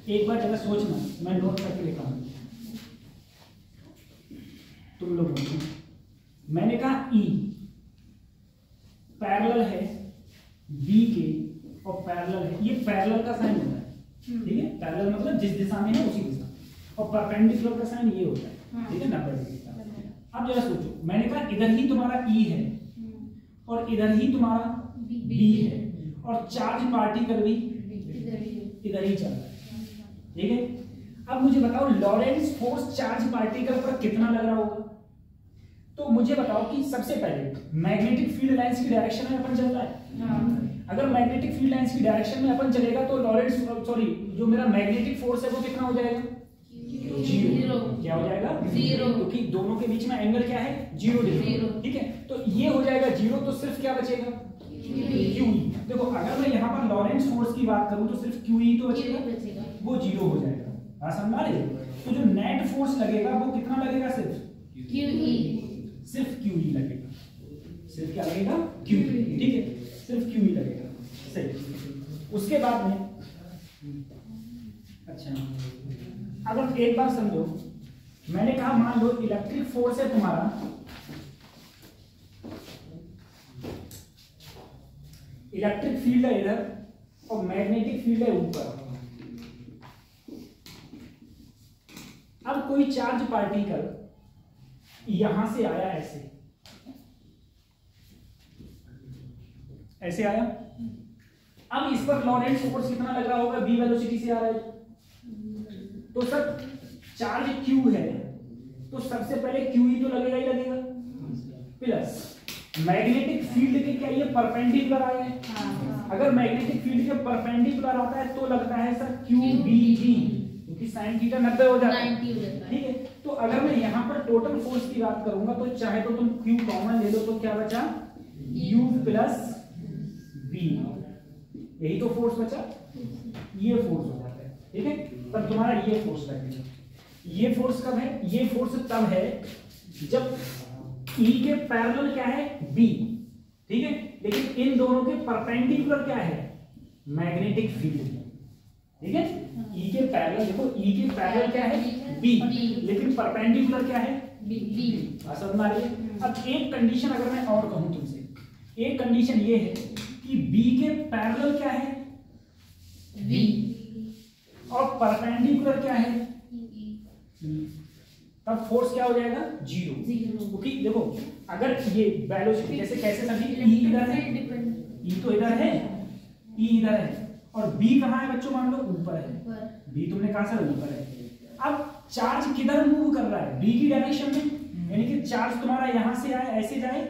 [SPEAKER 2] एक बार जरा सोचना, मैं नोट करके लिखा हूं, तुम लोग मैंने कहा E पैरेलल है B के और पैरेलल है, ये पैरेलल का साइन होता है, ठीक है, पैरेलल मतलब जिस दिशा में है उसी दिशा, और परपेंडिकुलर का साइन ये होता है, ठीक है, 90 डिग्री का। अब जरा सोचो, मैंने कहा इधर ही तुम्हारा E है और इधर ही तुम्हारा B है और चार्ज पार्टिकल भी इधर ही चल रहा है, ठीक है। अब मुझे बताओ लॉरेंस फोर्स चार्ज पार्टिकल पर कितना लग रहा होगा, तो मुझे बताओ कि सबसे पहले मैग्नेटिक फील्ड लाइंस की डायरेक्शन में अपन चल रहा है, अगर मैग्नेटिक फील्ड लाइंस की डायरेक्शन में अपन चलेगा तो लॉरेंस जो मेरा मैग्नेटिक फोर्स है वो कितना हो जाएगा, 0, क्या हो जाएगा, 0, क्योंकि दोनों के बीच में एंगल क्या है, 0 डिग्री, ठीक है, तो ये हो जाएगा 0, तो सिर्फ क्या बचेगा, QE। देखो अगर मैं यहाँ पर लॉरेंस फोर्स की बात करूं तो सिर्फ QE तो बचेगा, वो 0 हो जाएगा, हाँ समझ रहे, तो जो नेट फोर्स लगेगा वो कितना लगेगा, सिर्फ QE लगेगा, सिर्फ क्या लगेगा, QE, ठीक है, सिर्फ QE लगेगा, सही। उसके बाद में अच्छा, अगर एक बार समझो, मैंने कहा मान लो इलेक्ट्रिक फोर्स है तुम्हारा, इलेक्ट्रिक फील्ड है इधर और मैग्नेटिक फील्ड है ऊपर, अब कोई चार्ज पार्टिकल यहां से आया, ऐसे आया, अब इस पर लॉरेंस फोर्स कितना लग रहा होगा, b वेलोसिटी से आ रहा है, तो सर चार्ज Q है तो सबसे पहले QE तो लगेगा ही लगेगा, प्लस मैग्नेटिक फील्ड के क्या ये परपेंडिकुलर आया है, अगर मैग्नेटिक फील्ड के परपेंडिकुलर आता है तो लगता है सर QBV, क्योंकि sin थीटा 90 हो जाता है, ठीक है। तो अगर मैं यहाँ पर टोटल फोर्स की बात करूंगा तो चाहे तो तुम Q कॉमन ले लो तो क्या बचा, U प्लस V, यही तो फोर्स बचा, ये फोर्स हो जाता है, ठीक है, पर तुम्हारा ये फोर्स लगेगा, ये फोर्स कब है, ये फोर्स तब है जब E के पैरेलल क्या है, B, ठीक है, लेकिन इन दोनों के परपेंडिकुलर क्या है, मैग्नेटिक फील्ड, ठीक है, E के पैरेलल, देखो E के पैरेलल क्या है, B, लेकिन परपेंडिकुलर क्या है, B, समझ में आ रही है। अब एक कंडीशन अगर मैं और कहूं तुमसे, एक कंडीशन ये है कि B के पैरेलल क्या है, B, और परपेंडिकुलर क्या है, तब फोर्स क्या हो जाएगा, 0। क्योंकि देखो अगर ये वेलोसिटी जैसे कैसे समझी, ई इधर है, ई तो इधर है, ई इधर है, और बी कहाँ है बच्चों, मान लो ऊपर है, बी तुमने कहा सर ऊपर है। अब चार्ज किधर मूव कर रहा है, बी की डायरेक्शन में, यानी कि चार्ज तुम्हारा यहां से आए ऐसे जाए,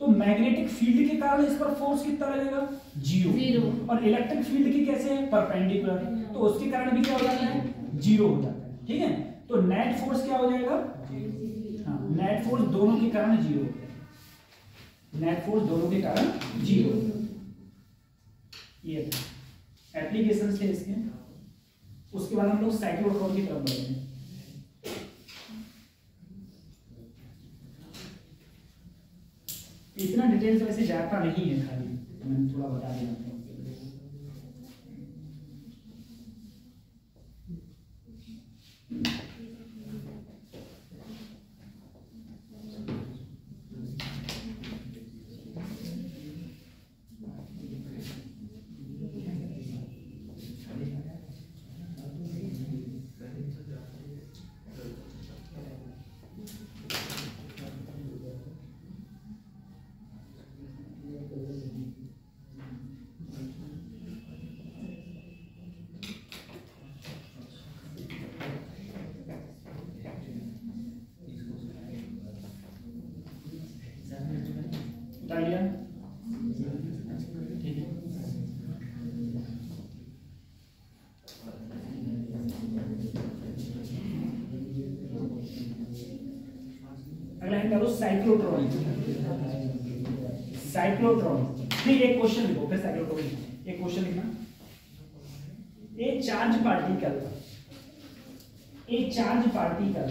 [SPEAKER 2] तो मैग्नेटिक फील्ड के कारण इस पर फोर्स कितना लगेगा, 0, और इलेक्ट्रिक फील्ड की कैसे है, परपेंडिकुलर, तो उसके कारण भी क्या हो जाता है, 0 हो जाता है। ठीक है, तो नेट फोर्स क्या हो जाएगा, हाँ नेट फोर्स दोनों के कारण 0, नेट फोर्स दोनों के कारण 0। ये एप्लीकेशंस थे इसके। उसके बाद हम लोग साइक्लोट्रॉन की तरफ बढ़ते हैं। इतना डिटेल्स वैसे जाता नहीं है, खाली मैंने थोड़ा बता दिया आपको। अगला है करो साइक्लोट्रॉन। साइक्लोट्रॉन नहीं, एक क्वेश्चन लिखो फिर साइक्लोट्रॉन, एक क्वेश्चन लिखना। ए चार्ज पार्टिकल, ए चार्ज पार्टिकल,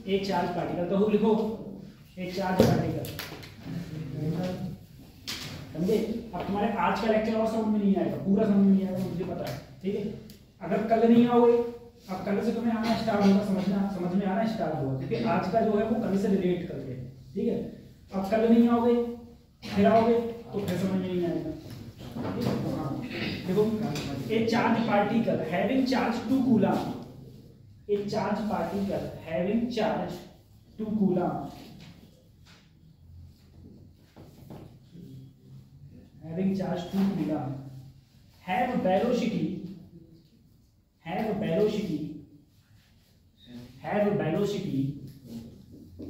[SPEAKER 2] ए चार्ज पार्टिकल, तो लिखो ए चार्ज पार्टिकल, समझे। अब तुम्हारे आज का लेक्चर और समझ में नहीं आएगा, पूरा समझ में नहीं आएगा, मुझे पता है, ठीक है। अगर कल नहीं आओगे, अब कल से तुम्हें आना स्टार्ट होगा, समझ में आना स्टार्ट होगा, क्योंकि आज का जो है वो कल से रिलेट करके है, ठीक है। अब कल नहीं आओगे, फिर आओगे तो फिर समझ में नहीं आएगा। देखो a charge particle having charge 2 coulomb, a charge particle having charge 2 coulomb, having charge 2 coulomb, have velocity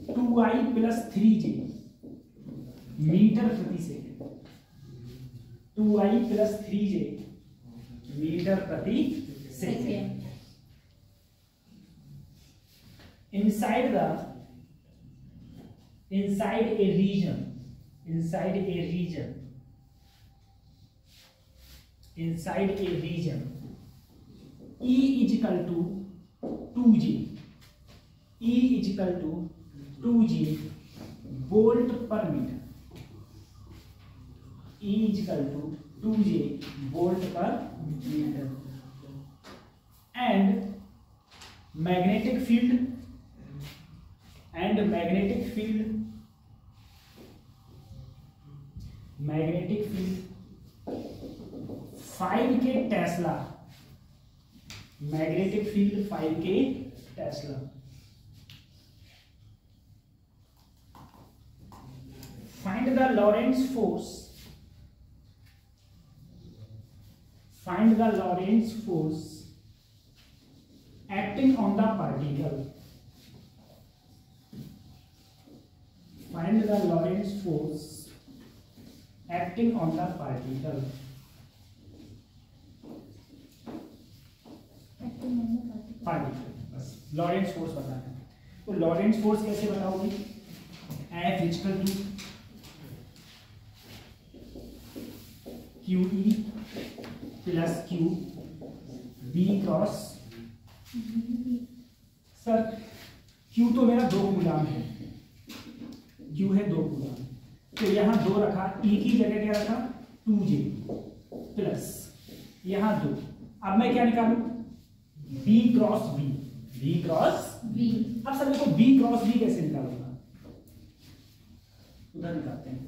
[SPEAKER 2] 2I plus 3j metre प्रति second, 2I plus 3j metre प्रति second. inside a region E is equal to 2G, E is equal to 2G volt per meter, E is equal to 2G volt per meter, and magnetic field 5K tesla, magnetic field 5K tesla. Find the Lorentz force, acting on the particle, find the Lorentz force acting on the particle, बस लॉरेंट्ज force बताना है। तो लॉरेंट्ज force कैसे बताओगे, F equal to QE plus Q B cross, sir Q तो मेरा 2 coulomb है, Q है 2 कूलम, तो यहाँ 2 रखा, E की जगह क्या रखा 2J प्लस यहाँ 2। अब मैं क्या निकालू, B क्रॉस B, अब सर देखो B क्रॉस B कैसे निकालूंगा, उधर निकालते हैं।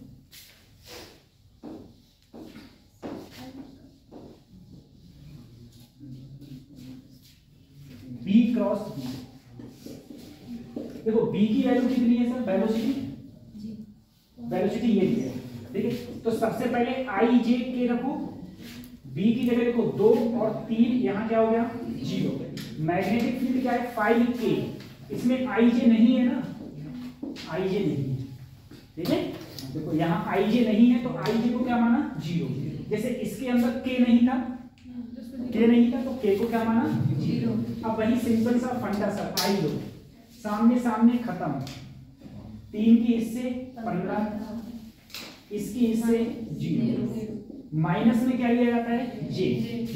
[SPEAKER 2] Cross B. देखो बी की वैल्यू कितनी है सर, वेलोसिटी, वेलोसिटी ये दी है, ठीक है। तो सबसे पहले आई जे के रखो, बी की जगह देखो 2 और 3, यहाँ क्या हो गया 0। मैग्नेटिक फील्ड क्या है 5K, इसमें आई जे नहीं है ना, आई जे नहीं है, ठीक है। देखो यहाँ आई जे नहीं है तो आई जे को क्या माना 0। जैसे इसके अंदर K नहीं था, K नहीं था तो K को क्या माना 0। अब वही सिंपल सा फंडा सर, आई लो सामने सामने खत्म, 3 की हिस्से 15, इसकी हिस्से 0। माइनस में क्या लिया जाता है जे,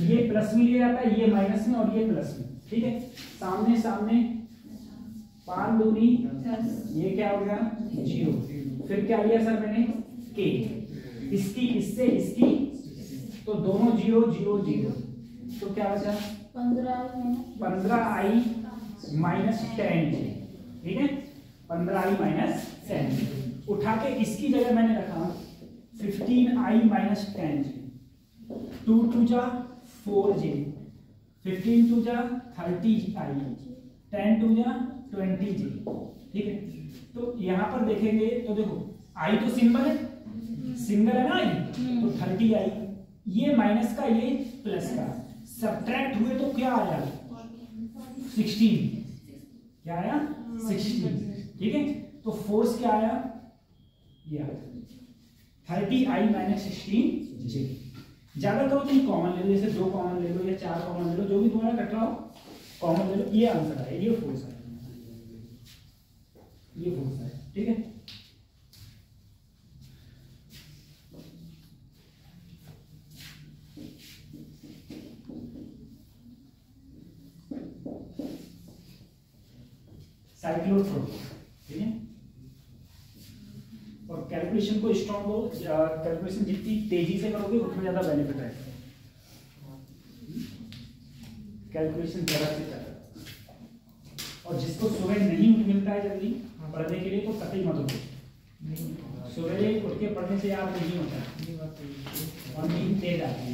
[SPEAKER 2] ये प्लस में लिया जाता है, ये माइनस में और ये प्लस में, ठीक है। सामने सामने 5 दूनी, ये क्या हो गया 0। फिर क्या लिया सर मैंने के, इसकी इससे इसकी, तो दोनों 0 0 0, तो क्या बचा 15i माइनस 10, ठीक है। 15i माइनस 10 उठा के इसकी जगह मैंने रखा 15i माइनस 10j, 2 2 जा 4j, 15 2 जा 30i, 10 2 जा 20j, ठीक है। तो यहाँ पर देखेंगे तो देखो i तो सिंबल है, सिंगल है ना i, तो 30i, ये माइनस का ये प्लस का सब्ट्रैक्ट हुए तो क्या आया 16, क्या आया 16, ठीक है। तो फोर्स क्या आया ये 30i माइनस 16j। ज्यादा करो तुम कॉमन ले लो, जैसे 2 कॉमन ले लो या 4 कॉमन ले लो, जो भी तुम्हारा कट रहा हो कॉमन ले लो, ये आंसर है, ये फोर्स है, ये फोर्स है, ठीक है। साइक्लोट्रॉन, ठीक है। और कैलकुलेशन को स्ट्रॉन्ग हो, कैलकुलेशन जितनी तेजी से करोगे उतना ज्यादा बेनिफिट है, कैलकुलेशन जरा से ज्यादा। और जिसको सुबह नहीं मिलता है जल्दी पढ़ने के लिए तो कतई मत उठो, सुबह उठ के पढ़ने से याद नहीं होता और नींद तेज आती है,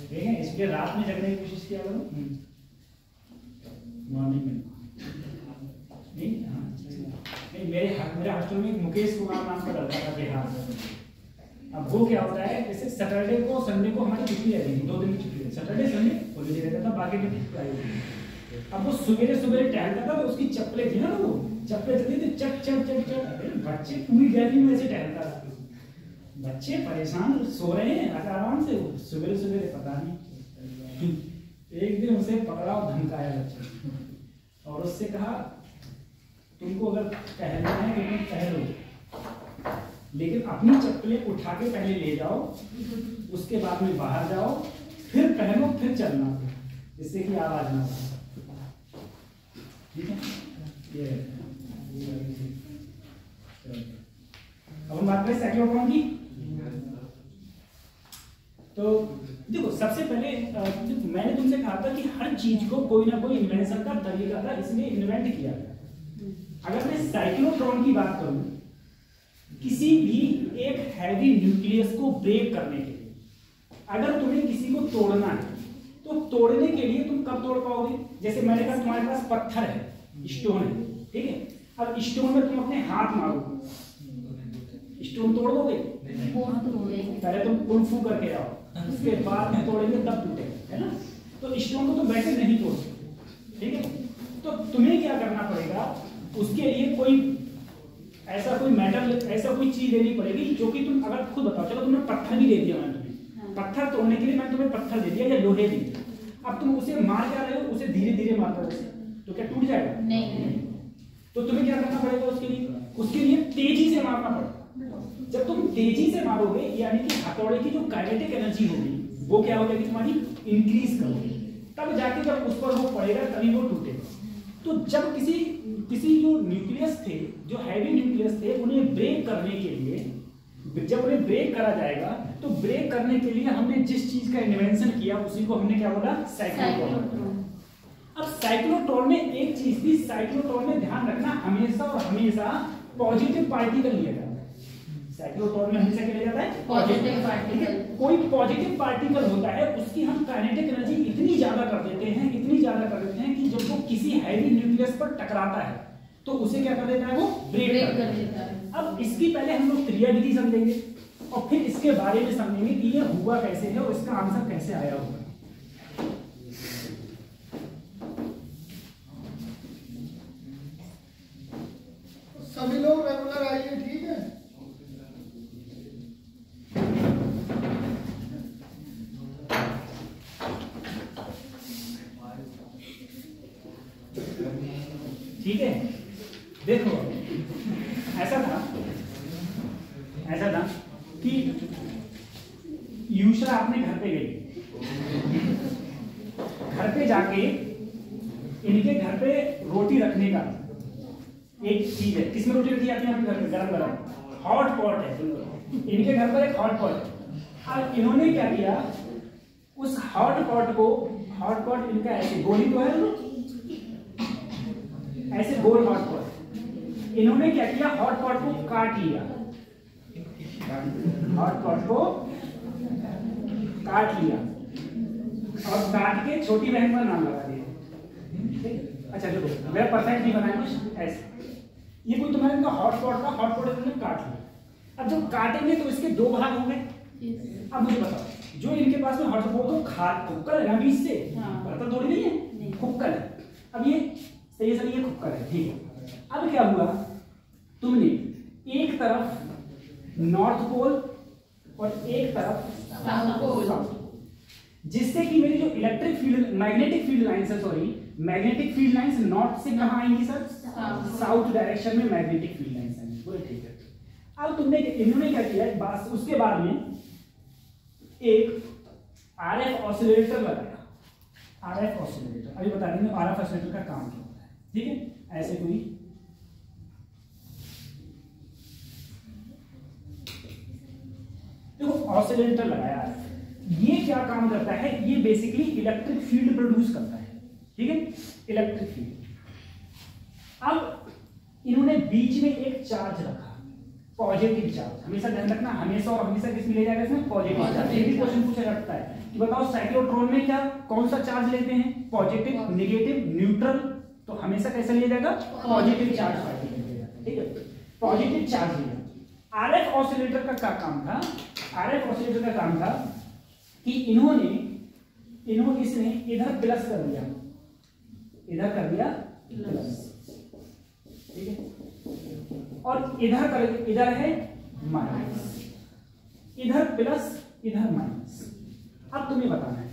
[SPEAKER 2] ठीक है। इसलिए रात में जगने की कोशिश किया करो, मॉर्निंग में नहीं। मेरे हॉस्टल में मुकेश कुमार नाम का लड़का था बिहार से। अब वो क्या होता है, जैसे सैटरडे को संडे को हमारी छुट्टी रहती थी, 2 दिन की छुट्टी, सैटरडे संडे हॉलीडे रहता था, बाकी दिन प्राइवेट। अब वो सवेरे सवेरे टहलता था तो उसकी चप्पलें थी ना, वो चप्पलें चलती थी चक चक चक चक, बच्चे पूरी गैलरी में ऐसे टहलता था, बच्चे परेशान सो रहे हैं आराम से, सवेरे सवेरे पता नहीं। एक दिन उसे पकड़ा और धमकाया बच्चे, और उससे कहा तुमको अगर टहलना है तो तुम टहलो, लेकिन अपनी चप्पलें उठा के पहले ले जाओ, उसके बाद में बाहर जाओ, फिर पहनो, फिर चलना, जिससे कि आवाज ना हो, ठीक है। ये अब हम बात करें साइक्लोट्रॉन की। तो देखो सबसे पहले मैंने तुमसे कहा था कि हर चीज को कोई ना कोई इन्वेंशन का तरीका था, इसलिए इन्वेंट किया गया। अगर मैं साइक्लोट्रॉन की बात करूं, किसी भी एक हैवी न्यूक्लियस को ब्रेक करने के लिए अगर तुम्हें किसी को तोड़ना है तो तोड़ने के लिए तुम कब तोड़ पाओगे, जैसे मैंने कहा तुम्हारे पास पत्थर है, स्टोन है, ठीक है। अब स्टोन में तुम अपने हाथ मारो, स्टोन तोड़ दोगे? पहले तुम कुल्फू करके आओ, उसके बाद में तोड़ेंगे तब टूटेगा, है ना। तो स्टोन को तो वैसे नहीं तोड़ सकते, ठीक है। तो तुम्हें क्या करना पड़ेगा, उसके लिए कोई ऐसा कोई मेटल, ऐसा कोई चीज लेनी पड़ेगी जो कि तुम अगर खुद बताओ, चलो तुमने पत्थर भी दे दिया, मैंने तुम्हें पत्थर तोड़ने के लिए मैंने तुम्हें पत्थर दे दिया या लोहे दी, अब तुम उसे मार क्या रहे हो, उसे धीरे धीरे मारते हो, तो क्या टूट जाएगा? नहीं। तो तुम्हें क्या करना पड़ेगा उसके लिए? उसके लिए तेजी से मारना पड़ेगा। जब तुम तेजी से मारोगे यानी कि हथौड़े की जो काइनेटिक एनर्जी होगी वो क्या हो जाएगी तुम्हारी, इंक्रीज करोगे, तब जाके जब उस पर वो पड़ेगा तभी वो टूटेगा। तो जब किसी जो न्यूक्लियस थे, जो हैवी न्यूक्लियस थे, उन्हें ब्रेक करने के लिए, जब उन्हें ब्रेक करा जाएगा तो ब्रेक करने के लिए हमने जिस चीज का इन्वेंशन किया उसी को हमने क्या बोला, साइक्लोट्रॉन। अब साइक्लोट्रॉन में एक चीज थी, साइक्लोट्रॉन में ध्यान रखना हमेशा और हमेशा पॉजिटिव पार्टिकल लिया जाता है। साइक्लोट्रॉन में हमेशा क्या लिया जाता है, पॉजिटिव पार्टिकल। कोई पॉजिटिव पार्टिकल होता है उसकी हम काइनेटिक एनर्जी इतनी ज्यादा कर देते हैं, इतनी ज्यादा कर देते हैं कि जब वो किसी हैवी न्यूक्लियस पर टकराता है तो उसे क्या कर देता है, वो ब्रेक कर देता है। अब इसकी पहले हम लोग क्रिया विधि समझेंगे और फिर इसके बारे में समझेंगे कि ये हुआ कैसे है और इसका आंसर कैसे आया होगा।
[SPEAKER 5] सभी लोग रेगुलर आइए, ठीक है।
[SPEAKER 2] ठीक है, देखो ऐसा था कि यूशरा अपने घर पे गई, घर पे जाके इनके घर पे रोटी रखने का एक चीज है। किसमें रोटी रखी जाती है आपके घर पे? गरम गरम हॉट पॉट है, इनके घर पर एक हॉट पॉट है। अब इन्होंने क्या किया, उस हॉट पॉट को, हॉट पॉट इनका ऐसे गोली तो है, ऐसे गोल हॉट पॉट, इन्होंने क्या किया, हॉट पॉट को काट लिया, हॉट पॉट को काट लिया और काट के छोटी बहन का नाम लगा दिया। अच्छा देखो मेरा परफेक्ट नहीं बनाया कुछ ऐसे, ये कोई तुम्हारे इनका हॉट पॉट का, हॉट पॉट इन्होंने काट लिया। अब जब काटेंगे तो इसके दो भाग होंगे। अब मुझे बताओ, जो इनके पास में हॉट पॉट को खुक्कर है ना बीच से, बर्तन थोड़ी नहीं है, खुक्कर है। अब ये सही है सर, ये खुक्कर है, ठीक है। अब क्या हुआ, तुमने एक तरफ नॉर्थ पोल और एक तरफ साउथ पोल, जिससे कि मेरी जो electric field, magnetic field lines है, sorry magnetic field lines north से कहां आएंगी सर? साउथ डायरेक्शन में मैग्नेटिक फील्ड लाइंस आएंगी, बोले ठीक है। अब तुमने, इन्होंने क्या किया, बस उसके बाद में एक आरएफ ऑसिलेटर लगाया। आरएफ ऑसिलेटर अभी बता देंगे आरएफ ऑसिलेटर का काम क्या होता है, ठीक है। ऐसे कोई देखो ऑसिलेटर लगाया, ये क्या काम करता है, ये बेसिकली इलेक्ट्रिक फील्ड प्रोड्यूस करता है, ठीक है, इलेक्ट्रिक फील्ड। अब इन्होंने बीच में एक चार्ज रखा, पॉजिटिव चार्ज। हमेशा ध्यान रखना, हमेशा और हमेशा किस में ले जाएगा, इसमें पॉजिटिव चार्ज। ये भी क्वेश्चन पूछा जाता है कि बताओ साइक्लोट्रॉन में क्या, कौन सा चार्ज लेते हैं, पॉजिटिव, नेगेटिव, न्यूट्रल। तो हमेशा कैसे लिया जाएगा, पॉजिटिव चार्ज पार्टिकल लिया जाएगा, ठीक है, पॉजिटिव चार्ज लिया। आरएफ ऑसिलेटर का क्या काम था, आरएफ ऑसिलेटर का काम था कि इसने इधर प्लस कर दिया, इधर कर दिया प्लस, ठीक है, और इधर है माइनस, इधर प्लस इधर माइनस। अब तुम्हें बताना है,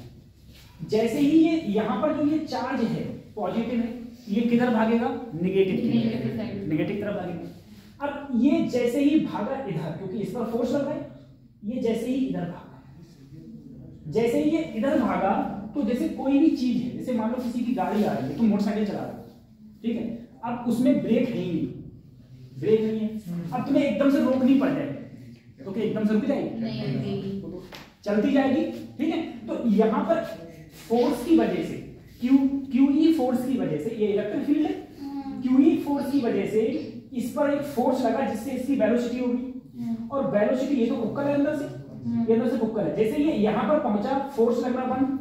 [SPEAKER 2] जैसे ही ये यहां पर जो ये चार्ज है पॉजिटिव है, ये किधर भागेगा, नेगेटिव तरफ भागेगा। अब ये जैसे ही भागा इधर, क्योंकि इस पर फोर्स लगा है, ये जैसे ही इधर भागा, जैसे ही ये इधर भागा, तो जैसे कोई भी चीज है, जैसे मान लो किसी की गाड़ी आ रही है, तुम मोटरसाइकिल चला रहे हो, ठीक है, अब उसमें ब्रेक है ही नहीं, ब्रेक नहीं है, अब तुम्हें एकदम से रोकनी पड़ जाएगी, तो क्या एकदम से रुक जाएगी, चलती जाएगी, ठीक है। तो यहां पर फोर्स की वजह से, क्यूई फोर्स की वजह से, ये इलेक्ट्रिक फील्ड है, क्यूई फोर्स की वजह से इस पर एक फोर्स लगा जिससे इसकी वेलोसिटी होगी, और वेलोसिटी, ये तो कुक्कर है अंदर से, ये अंदर से कुक्कर है, जैसे ये यहां पर पहुंचा फोर्स लगना बंद,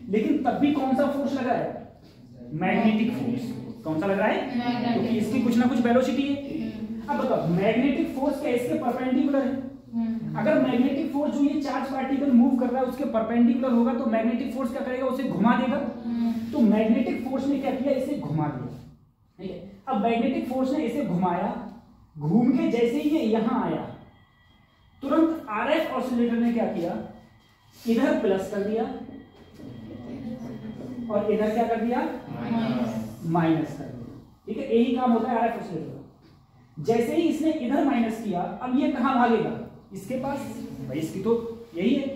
[SPEAKER 2] लेकिन तब भी कौन सा फोर्स लगा है, मैग्नेटिक फोर्स। कौन सा लग रहा है, क्योंकि इसकी कुछ ना कुछ वेलोसिटी है। अब बताओ मैग्नेटिक फोर्स क्या इसके परपेंडिकुलर है, अगर मैग्नेटिक फोर्स जो ये चार्ज पार्टिकल मूव कर रहा है उसके परपेंडिकुलर होगा तो मैग्नेटिक फोर्स क्या करेगा, उसे घुमा देगा। तो मैग्नेटिक फोर्स ने क्या किया, इसे घुमा दिया, ठीक है। अब मैग्नेटिक फोर्स ने इसे घुमाया, घूम के जैसे ही ये यहां आया, तुरंत आरएफ ऑसिलेटर ने क्या किया, इधर प्लस कर दिया और इधर क्या कर दिया, माइनस कर दिया, ठीक है। यही काम होता है आरएफ ऑसिलेटर का। जैसे ही इसने इधर माइनस किया, अब ये कहां भागेगा, इसके पास, भाई इसकी तो यही है।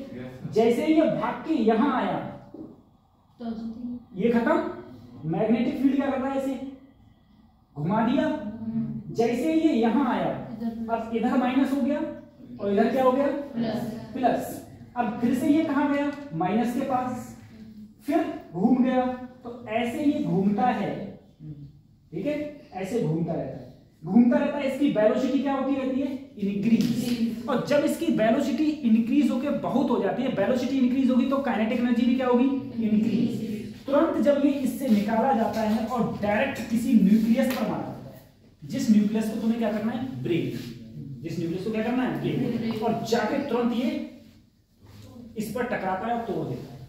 [SPEAKER 2] जैसे ही ये भाग के यहां आया, ये खत्म, मैग्नेटिक फील्ड क्या कर रहा है, इसे घुमा दिया। जैसे ये यहां आया, अब इधर माइनस हो गया और इधर क्या हो गया, प्लस। अब फिर से ये कहां गया, माइनस के पास, फिर घूम गया। तो ऐसे ये घूमता है, ठीक है, ऐसे घूमता रहता है, घूमता रहता है। इसकी वेलोसिटी क्या होती रहती है, इंक्रीज। और जब इसकी वेलोसिटी इंक्रीज होकर बहुत हो जाती है, वेलोसिटी इंक्रीज होगी तो काइनेटिक एनर्जी भी क्या होगी, इंक्रीज। तुरंत जब ये इससे निकाला जाता है और डायरेक्ट किसी न्यूक्लियस पर मारा जाता है, जिस न्यूक्लियस को तुम्हें क्या करना है, ब्रेक, जिस न्यूक्लियस को क्या करना है, ब्रेक, और जाके तुरंत ये इस पर टकराता है और तोड़ देता है।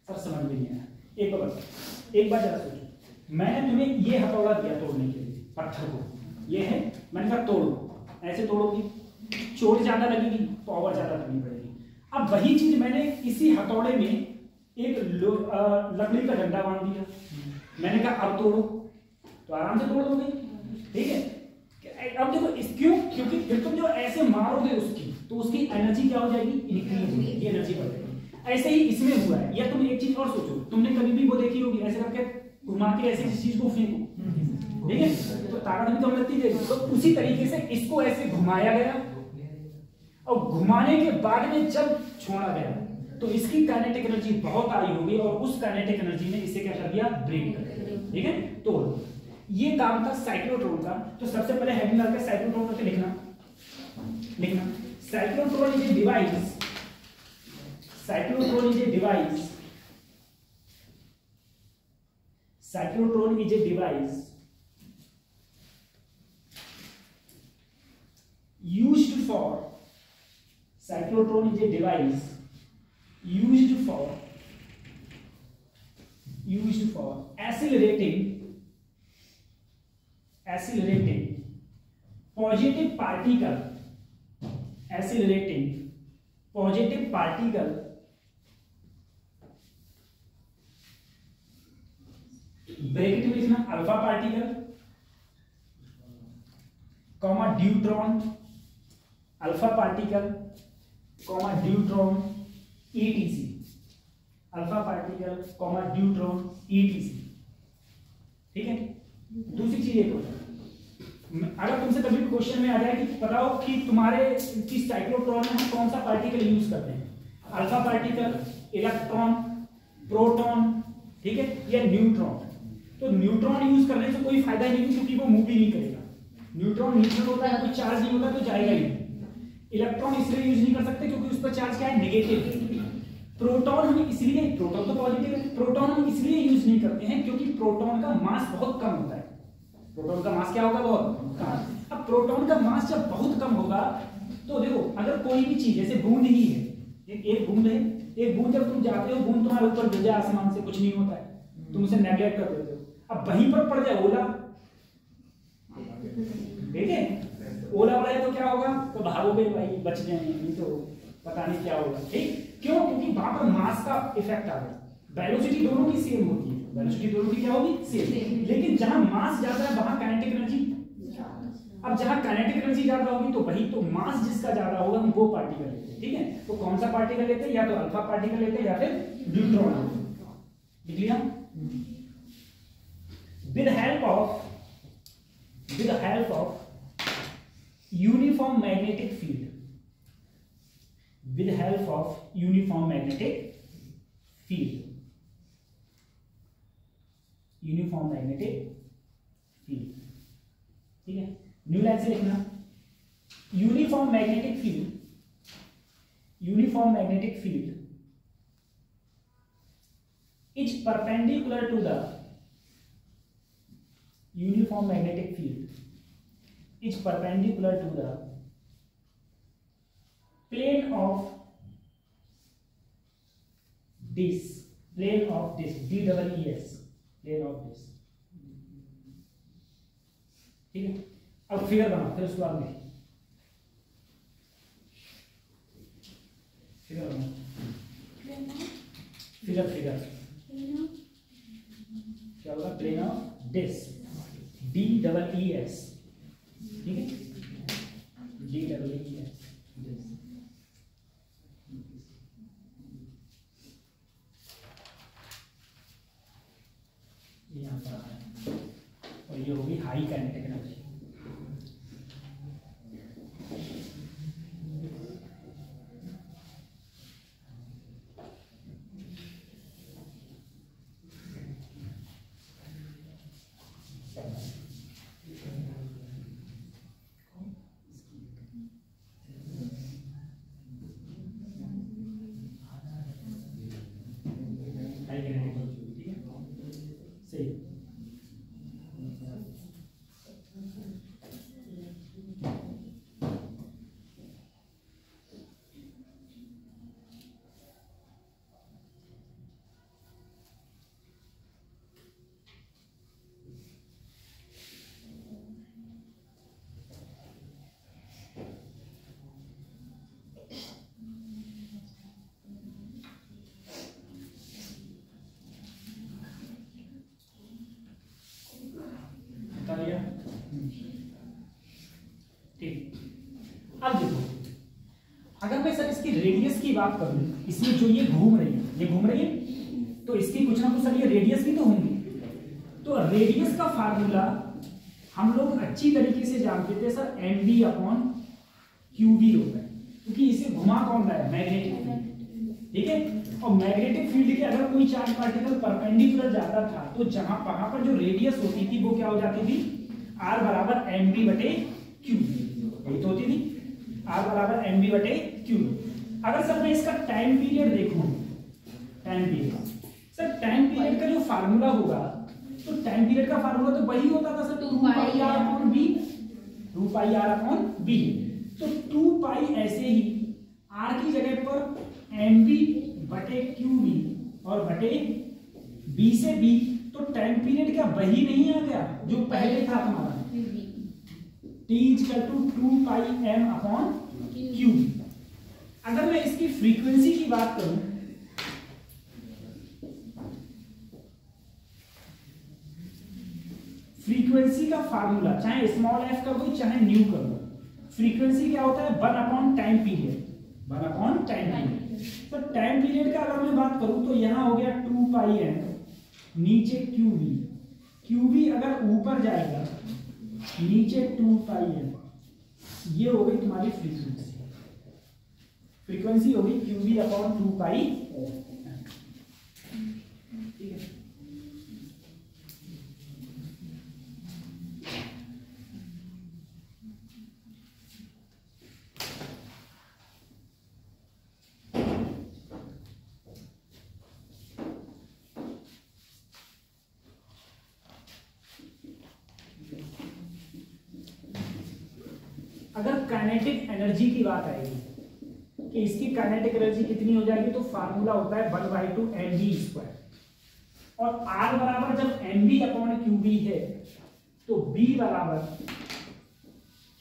[SPEAKER 2] सर समझ में नहीं आया? एक बार जरा सोचो, मैंने तुम्हें ये हथौड़ा दिया तोड़ने के लिए पत्थर को, ये है, मैंने कहा तोड़ो, ऐसे तोड़ोगी, चोट ज्यादा लगेगी, पावर ज्यादा करनी पड़ेगी। अब वही चीज मैंने इसी हथौड़े में एक लकड़ी का डंडा बांध दिया, मैंने कहा अब तोड़ो, तो आराम से तोड़ दोगे, ठीक है। अब देखो इस क्यों, क्योंकि फिर तुम जो ऐसे मारोगे उसकी, तो उसकी एनर्जी क्या हो जाएगी, इंक्रीज होगी, ये एनर्जी बढ़ जाएगी। ऐसे ही इसमें हुआ है। या तुम एक चीज और सोचो, तुमने कभी भी वो देखी होगी, ऐसे करके घुमा के ऐसे किसी चीज को फेंको, ठीक है, तो ताकत भी तो लगती है। तो उसी तरीके से इसको ऐसे घुमाया गया और घुमाने के बाद में जब छोड़ा गया तो इसकी काइनेटिक एनर्जी बहुत आई होगी और उस काइनेटिक एनर्जी ने इसे क्या कर दिया, ब्रेक कर दिया, ठीक है। तो ये काम था साइक्लोट्रॉन का। तो सबसे पहले हेडिंग डाल के साइक्लोट्रॉन करके लिखना cyclotron is a device, cyclotron is a device, cyclotron is a device used for, cyclotron is a device used for accelerating positive particle, accelerating positive particle bracket में लिखना alpha particle comma deuteron, alpha particle comma deuteron etc, alpha particle comma deuteron etc, ठीक है। दूसरी चीज एक अगर तुमसे कभी भी क्वेश्चन में आ जाए कि बताओ कि तुम्हारे किस साइक्लोट्रॉन में हम कौन सा पार्टिकल यूज करते हैं, अल्फा पार्टिकल, इलेक्ट्रॉन, प्रोटॉन, ठीक है, या न्यूट्रॉन। तो न्यूट्रॉन यूज करने से कोई फायदा नहीं क्योंकि वो मूव भी नहीं करेगा। न्यूट्रॉन न्यूट्रल होता है, कोई चार्ज नहीं होता तो जाएगा ही। इलेक्ट्रॉन इसलिए यूज नहीं कर सकते क्योंकि उस पर चार्ज क्या है, नेगेटिव। प्रोटॉन हम इसलिए, प्रोटॉन तो पॉजिटिव है, प्रोटॉन हम इसलिए यूज नहीं करते हैं क्योंकि प्रोटॉन का मास बहुत कम होता है। प्रोटॉन का मास क्या होगा, बहुत कम। अब प्रोटॉन का मास जब बहुत कम होगा तो देखो अगर कोई भी चीज जैसे बूंद ही है, एक बूंद है, एक बूंद जब तुम जाते हो, बूंद तुम्हारे ऊपर गिर जाए आसमान से, कुछ नहीं होता है, तुम उसे नेगलेक्ट कर देते हो। अब वहीं पर पड़ जाए ओला, ठीक है, ओला पड़ा है तो क्या होगा, तो भागोगे भाई, बच जाएंगे, नहीं तो पता नहीं क्या होगा, ठीक। क्यों, क्योंकि वहां पर मास का इफेक्ट आ गया। वेलोसिटी दोनों की सेम होती है, वेलोसिटी दोनों की क्या होगी, सेम, लेकिन जहां मास ज्यादा है वहां काइनेटिक एनर्जी, अब जहां काइनेटिक एनर्जी ज्यादा होगी तो वही तो मास जिसका ज्यादा होगा हम वो पार्टिकल लेते हैं, ठीक है। तो कौन सा पार्टिकल लेते हैं, या तो अल्फा पार्टिकल लेते हैं या फिर न्यूट्रॉन। लिख लिया। With help of uniform magnetic field, with help of uniform magnetic field, uniform magnetic field, ठीक है। न्यू लाइन से लिखना, uniform magnetic field, uniform magnetic field is perpendicular to the, uniform magnetic field is perpendicular to the plane of this, plane of this, DEES, plane of this, ठीक है। अब figure बना, फिर उसके बाद में फिगर बना, फिगर क्या होगा, प्लेन ऑफ दिस, DEES, ठीक है, DEES, यहाँ पर आ रहा है, और ये होगी high kinetic energy. High kinetic energy, ठीक है। की बात करूं, इसमें जो ये घूम रही है, ये घूम रही है, तो इसकी कुछ ना कुछ सर ये रेडियस भी तो होंगी। तो रेडियस का फार्मूला हम लोग अच्छी तरीके से जानते थे सर, mv अपॉन qv होता है, क्योंकि इसे घुमा कौन रहा है, मैग्नेटिक फील्ड, ठीक है। और मैग्नेटिक फील्ड के अगर कोई चार्ज पार्टिकल परपेंडिकुलर जाता था तो जहां वहां पर जो रेडियस होती थी वो क्या हो जाती थी, r बराबर mv बटे qv, यही तो होती थी, r बराबर mv बटे qv। अगर सर मैं इसका टाइम पीरियड देखूं, time period sir, time period का जो फार्मूला होगा, तो टाइम पीरियड का फार्मूला तो वही होता था सर, 2 पाई r अपॉन b, 2 पाई r अपॉन b। तो 2 पाई ऐसे ही r की जगह पर mv बटे qv और बटे b से b, तो टाइम पीरियड क्या वही नहीं आ गया जो पहले था तुम्हारा, t equal to 2 pi m upon q। अगर मैं इसकी फ्रीक्वेंसी की बात करूं, फ्रीक्वेंसी का फार्मूला चाहे स्मॉल f कर दो चाहे न्यू कर दो, फ्रीक्वेंसी क्या होता है, 1 upon time period, 1 upon time period. तो टाइम पीरियड का अगर मैं बात करूं तो यहां हो गया 2 पाई m, नीचे qv, qv अगर ऊपर जाएगा नीचे 2 पाई m, ये हो गई तुम्हारी फ्रीक्वेंसी, फ्रीक्वेंसी होगी qv अपॉन 2 पाई, ठीक है। अगर काइनेटिक एनर्जी की बात आएगी कि इसकी काइनेटिक एनर्जी कितनी हो जाएगी, तो फार्मूला होता है 1/2 mv स्क्वायर, और r बराबर जब mv अपॉन qv है तो b बराबर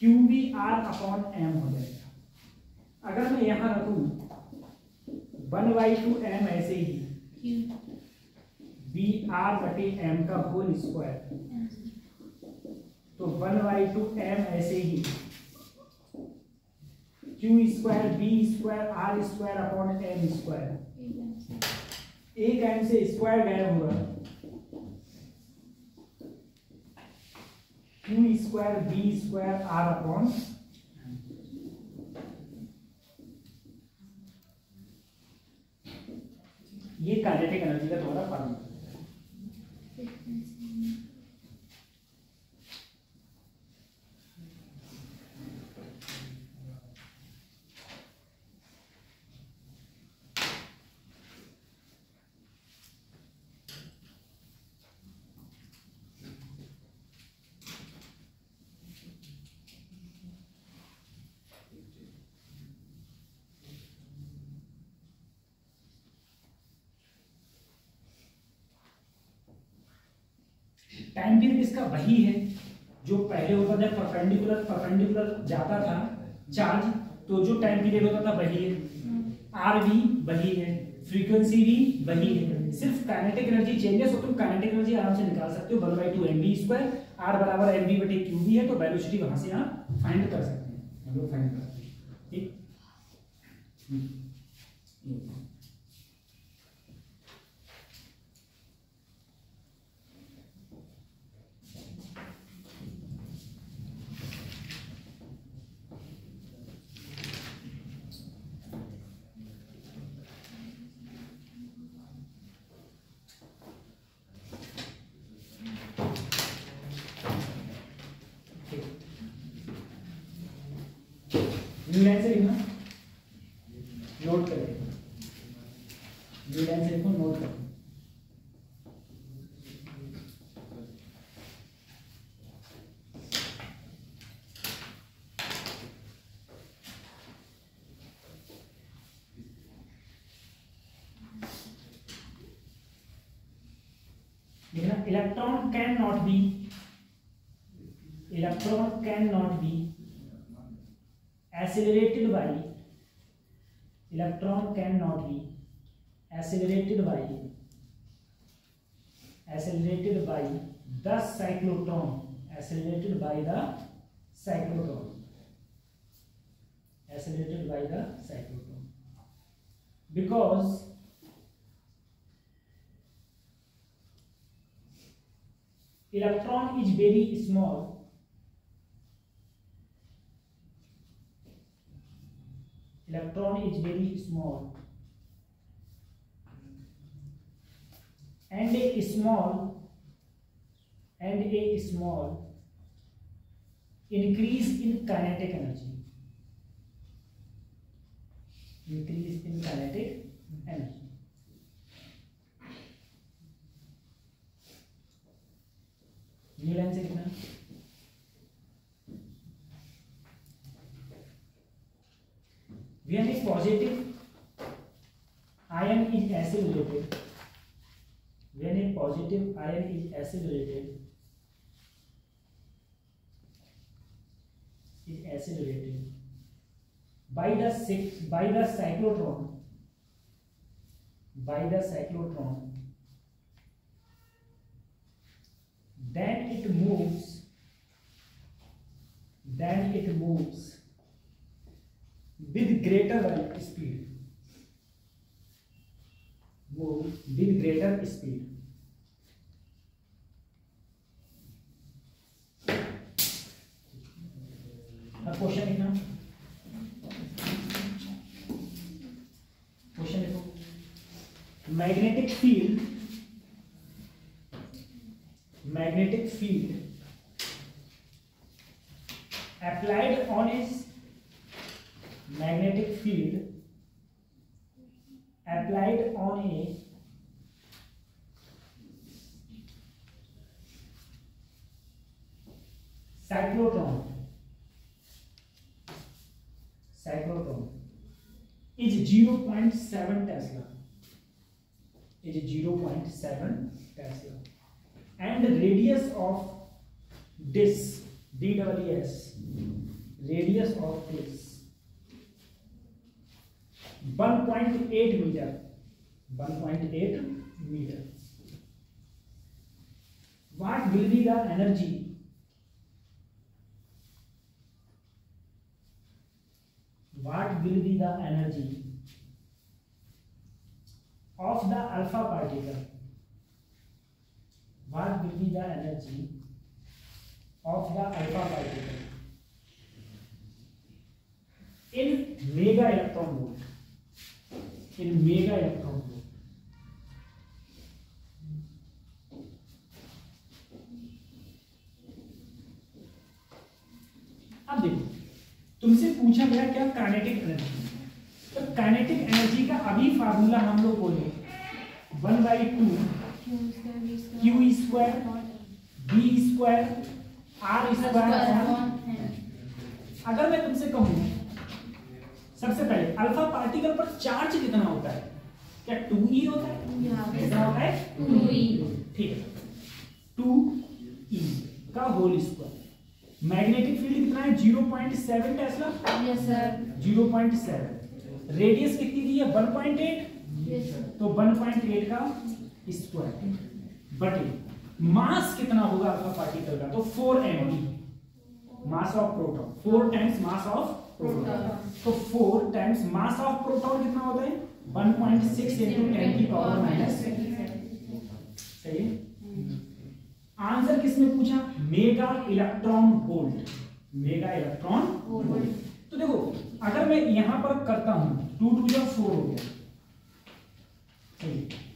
[SPEAKER 2] qv r अपॉन m हो जाएगा। अगर मैं यहां रखूं 1/2 m ऐसे ही b r बटे m का होल स्क्वायर, तो 1/2 m ऐसे ही q square b square r square upon m square, एक m से स्क्वायर गायब होगा, q square b square r upon, ये काइनेटिक एनर्जी का थोड़ा फार्मूला। टाइम पीरियड इसका वही है जो पहले होता था, परपेंडिकुलर जाता था चार्ज, तो जो टाइम पीरियड होता था वही है, आर भी वही है, फ्रीक्वेंसी भी वही है, सिर्फ काइनेटिक एनर्जी चेंजेस हो। तुम काइनेटिक एनर्जी आराम से निकाल सकते हो, 1/2 mv स्क्वायर, आर बराबर mv बटे qv है, तो वेलोसिटी वहां से आप फाइंड कर सकते हैं, हम लोग फाइंड कर सकते हैं, ठीक। न्यू लाइन से लिखना, नोट करें, न्यू लाइन से लिखो, नोट करें। लिखना, electron can not be accelerated by, electron cannot be accelerated by the cyclotron, accelerated by the cyclotron, because electron is very small, electron is very small, and a small increase in kinetic energy, increase in kinetic energy. New line से कितना? When a positive ion is acylated, when a positive ion is acylated, by the cyclotron, then it moves with greater speed, अब question लिखना, question लिखो। Magnetic field applied on a cyclotron is 0.7 Tesla, and the radius of this radius of this 1.8 meter. What will be the energy of the alpha particle? What will be the energy of the alpha particle in mega electron volt? अब देखो, तुमसे पूछा गया क्या? Kinetic energy. तो kinetic energy का अभी formula हम लोग बोले 1/2 q square b square r square. अगर मैं तुमसे कहूं सबसे पहले अल्फा पार्टिकल पर चार्ज कितना होता है? क्या 2e होता है? कितना होता है? 2e। ठीक है, 2e का होल स्क्वायर। मैग्नेटिक फील्ड कितना है? 0.7 टेस्ला।
[SPEAKER 4] Yes sir.
[SPEAKER 2] 0.7। रेडियस कितनी दी है? 1.8।
[SPEAKER 4] Yes sir.
[SPEAKER 2] तो 1.8 का स्क्वायर बटे मास कितना होगा अल्फा पार्टिकल का? तो 4 mv, mass of proton, 4 times mass of proton. तो 4 टाइम्स मास ऑफ प्रोटॉन कितना होता है? 1.6 into 10 की पावर माइनस। सही है। आंसर किसने पूछा? Mega electron volt. तो देखो, अगर मैं यहां पर करता हूं 2 2 जा 4 हो गया,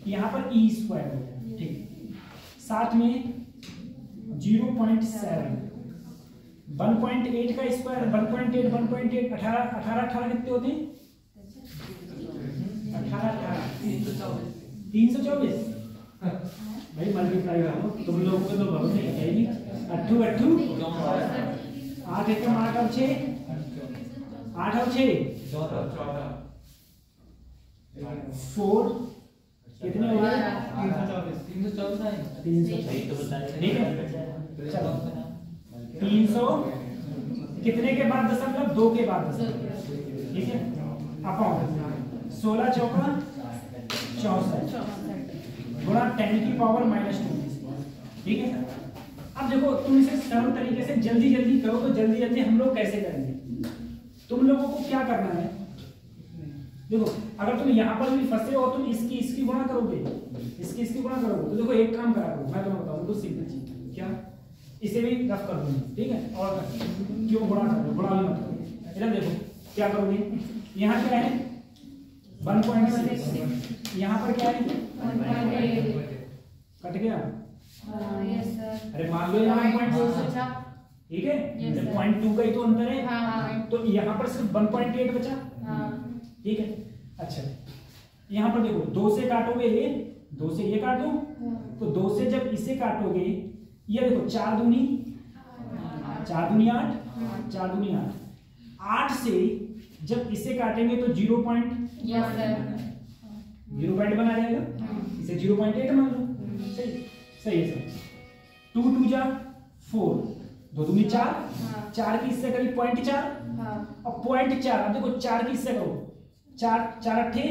[SPEAKER 2] यहां पर e स्क्वायर हो गया, ठीक। साथ में 0.7, 1.8 का स्क्वायर, 1.8 1.8 18 कितने होते हैं? 18 324। भाई मल्टीप्लाई करो, तुम लोगों को तो बहुत नहीं है नहीं। 8 8 एकम 8 और 6 8 और 6 4 कितने हो गए? 324। ठीक है, चलो 300 कितने के बाद दशमलव? 2 के बाद दशमलव। ठीक है, अपॉन 16 चौका 64 गुणा 10 की पावर -2। ठीक है। अब देखो, तुम इसे सरल तरीके से जल्दी करो तो जल्दी हम लोग कैसे करेंगे? तुम लोगों को क्या करना है? देखो अगर तुम यहाँ पर भी फंसे हो तुम इसकी गुणा करोगे, इसकी गुणा करोगे, तो देखो एक काम करा करो, मैं तुम्हें बताऊँ तो सिंपल चीज क्या, इसे भी रफ कर दूंगा, ठीक है, और क्यों गुणा कर रहे हो, गुणा भी मत करो। इधर देखो क्या करोगे, यहाँ क्या है 1.6, यहाँ पर क्या है
[SPEAKER 1] 1.8,
[SPEAKER 2] कट गया,
[SPEAKER 1] यस सर,
[SPEAKER 2] अरे मान लो यहाँ 1.2, ठीक है, 0.2 का ही तो अंतर है,
[SPEAKER 1] हाँ,
[SPEAKER 2] तो यहाँ पर सिर्फ 1.8 बचा,
[SPEAKER 1] हाँ,
[SPEAKER 2] ठीक है। अच्छा यहाँ पर देखो 2 से काटोगे ये, 2 से ये काटो, तो 2 से जब इसे काटोगे, ये देखो 4 दूनी 8, 4 दूनी 8, 8 से जब इसे काटेंगे तो 0 पॉइंट,
[SPEAKER 1] यस सर,
[SPEAKER 2] 0 पॉइंट बना जाएगा, इसे 0.8 मान लो, सही है सर। 2 2 जा 4, 2 दूनी 4, 4 की इससे करी 0.4, अब 0.4, अब देखो 4 की इससे करो, 4 अट्ठे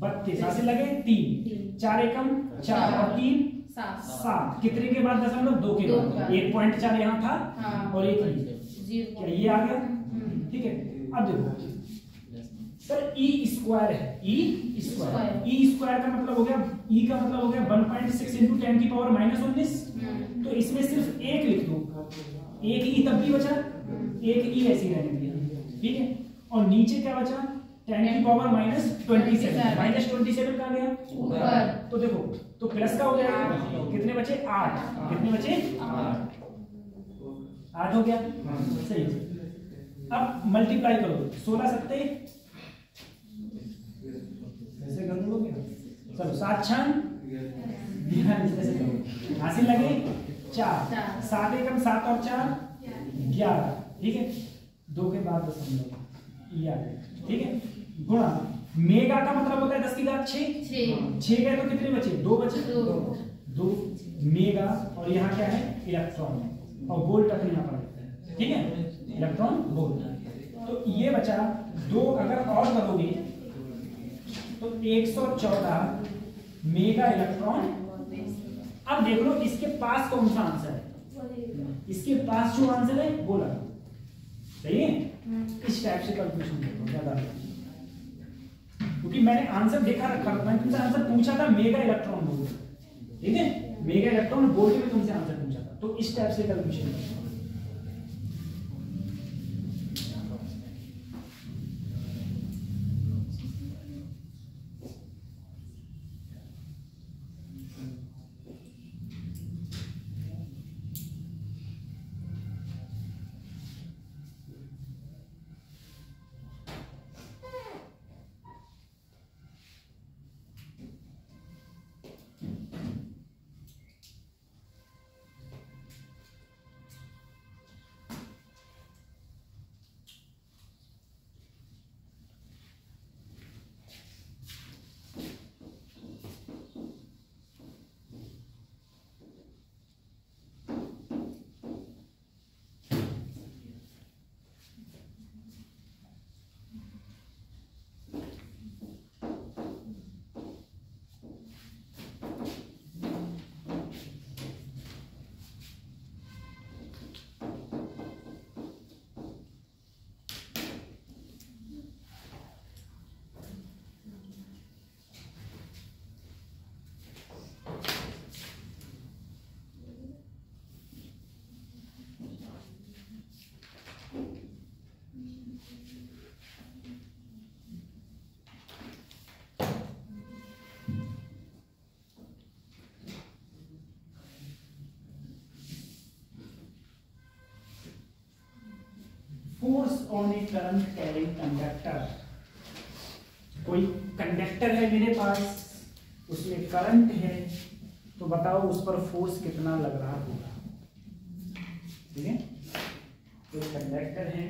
[SPEAKER 2] 32, हासिल लगे 3, 4 एकम 4 और 3 7, कितने के बाद 0.2 के बाद, 1.4 यहाँ था और एक क्या ये आ गया, ठीक है। अब देखो सर ई स्क्वायर है, ई स्क्वायर का मतलब हो गया, ई का मतलब हो गया 1.6 इंटू 10 की पावर -19, तो इसमें सिर्फ एक लिख दो, एक ई तब भी बचा, एक ई ऐसे ही रहने दिया, ठीक है, और नीचे क्या बचा 10 की पावर -27 कहाँ गया ऊपर, तो देखो तो प्लस का हो जाएगा, कितने बचे 8, कितने बचे 8 हो गया, सही है। अब मल्टीप्लाई करो, 16 सत्ते ऐसे कर लोगे, चलो 7 6 हासिल लगे 4, 7 एकम 7 और 4 11, ठीक है, 2 के बाद 0.5 ये आ गया, ठीक है, गुणा मेगा का मतलब होता है 10 की घात 6 गए तो कितने बचे 2 बचे, 2 मेगा, और यहाँ क्या है इलेक्ट्रॉन, और वोल्ट अपने यहाँ पर लगता है, ठीक है, इलेक्ट्रॉन वोल्ट, तो ये बचा 2, अगर और करोगे तो 114 मेगा इलेक्ट्रॉन। अब देख लो इसके पास कौन सा आंसर है, इसके पास जो आंसर है वो लगा, सही है, इस टाइप से कैलकुलेशन करो ज्यादा, क्योंकि मैंने आंसर देखा रखा, मैंने तुमसे आंसर पूछा था मेगा इलेक्ट्रॉन वोल्ट, ठीक है, मेगा इलेक्ट्रॉन वोल्ट में तुमसे आंसर पूछा था, तो इस टाइप से कैलकुलेशन करो। Force on A current carrying conductor, कोई कंडक्टर है मेरे पास, उसमें करंट है, तो बताओ उस पर फोर्स कितना लग रहा होगा, ठीक है, कोई कंडक्टर है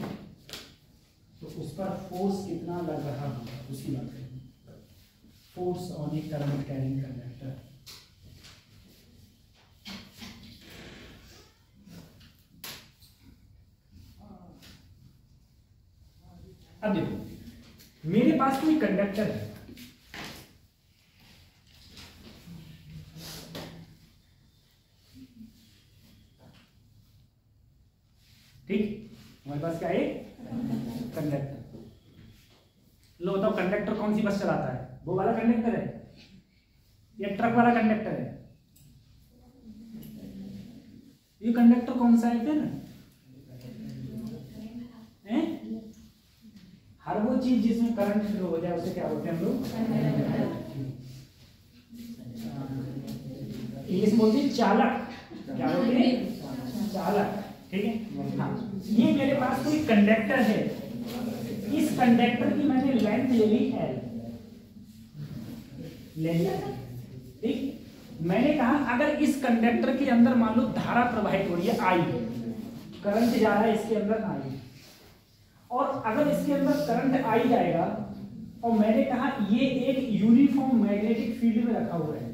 [SPEAKER 2] तो उस पर फोर्स कितना लग रहा होगा, उसकी बात करेंगे, force on A current carrying conductor. अब देखो मेरे पास कोई कंडक्टर है, ठीक, हमारे पास क्या है कंडक्टर, लो बताओ कंडक्टर कौन सी बस चलाता है? वो वाला कंडक्टर है या ट्रक वाला कंडक्टर है? ये कंडक्टर कौन सा है फिर? हर वो चीज जिसमें करंट फ्लो हो जाए उसे क्या बोलते हैं हम लोग? इंग्लिश में बोलते हैं चालक। क्या बोलते हैं? चालक। ठीक है। हाँ, ये मेरे पास कोई कंडक्टर है, इस कंडक्टर की मैंने लेंथ ले ली L, ले लिया। ठीक, मैंने कहा अगर इस कंडक्टर के अंदर मान लो धारा प्रवाहित हो रही है I, करंट जा रहा है इसके अंदर I, और अगर इसके अंदर करंट I जाएगा और मैंने कहा ये एक यूनिफॉर्म मैग्नेटिक फील्ड में रखा हुआ है,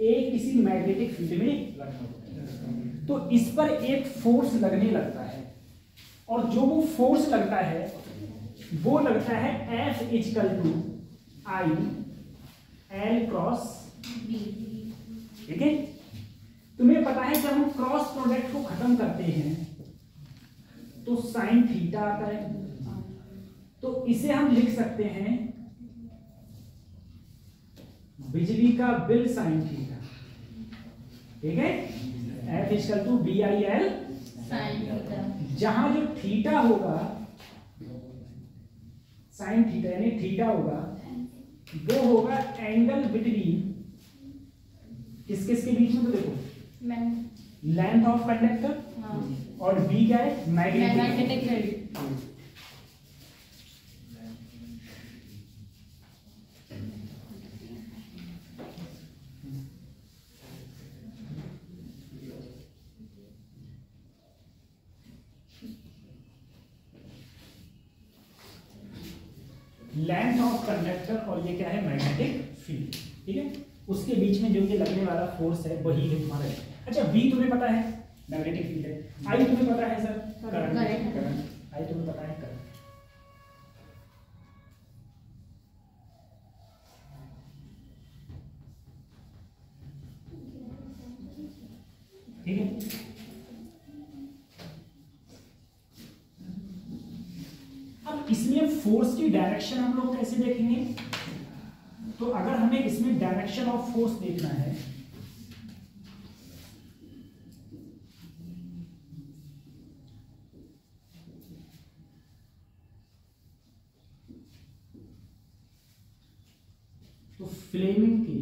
[SPEAKER 2] एक किसी मैग्नेटिक फील्ड में रखा हुआ है, तो इस पर एक फोर्स लगने लगता है, और जो वो फोर्स लगता है वो लगता है F = I L cross B। ठीक है, तुम्हें पता है जब हम क्रॉस प्रोडक्ट को खत्म करते हैं तो साइन थीटा आता है, तो इसे हम लिख सकते हैं बिजली का बिल साइन थीटा। ठीक है, F = BIL
[SPEAKER 4] साइन थीटा,
[SPEAKER 2] जहां जो थीटा होगा साइन थीटा यानी थीटा होगा, वो होगा एंगल बिटवीन किस किस के बीच में? तो देखो लेंथ ऑफ कंडक्टर और B क्या है? Magnetic field. Length of conductor और ये क्या है? Magnetic field. ठीक है, उसके बीच में जो ये लगने वाला फोर्स है वही है तुम्हारा। अच्छा, V तुम्हें पता है मैग्नेटिक फील्ड है, I तुम्हें पता है सर करंट, I तुम्हें पता है करंट। ठीक है, अब इसमें फोर्स की डायरेक्शन हम लोग कैसे देखेंगे? तो अगर हमें इसमें डायरेक्शन ऑफ फोर्स देखना है तो फ्लेमिंग की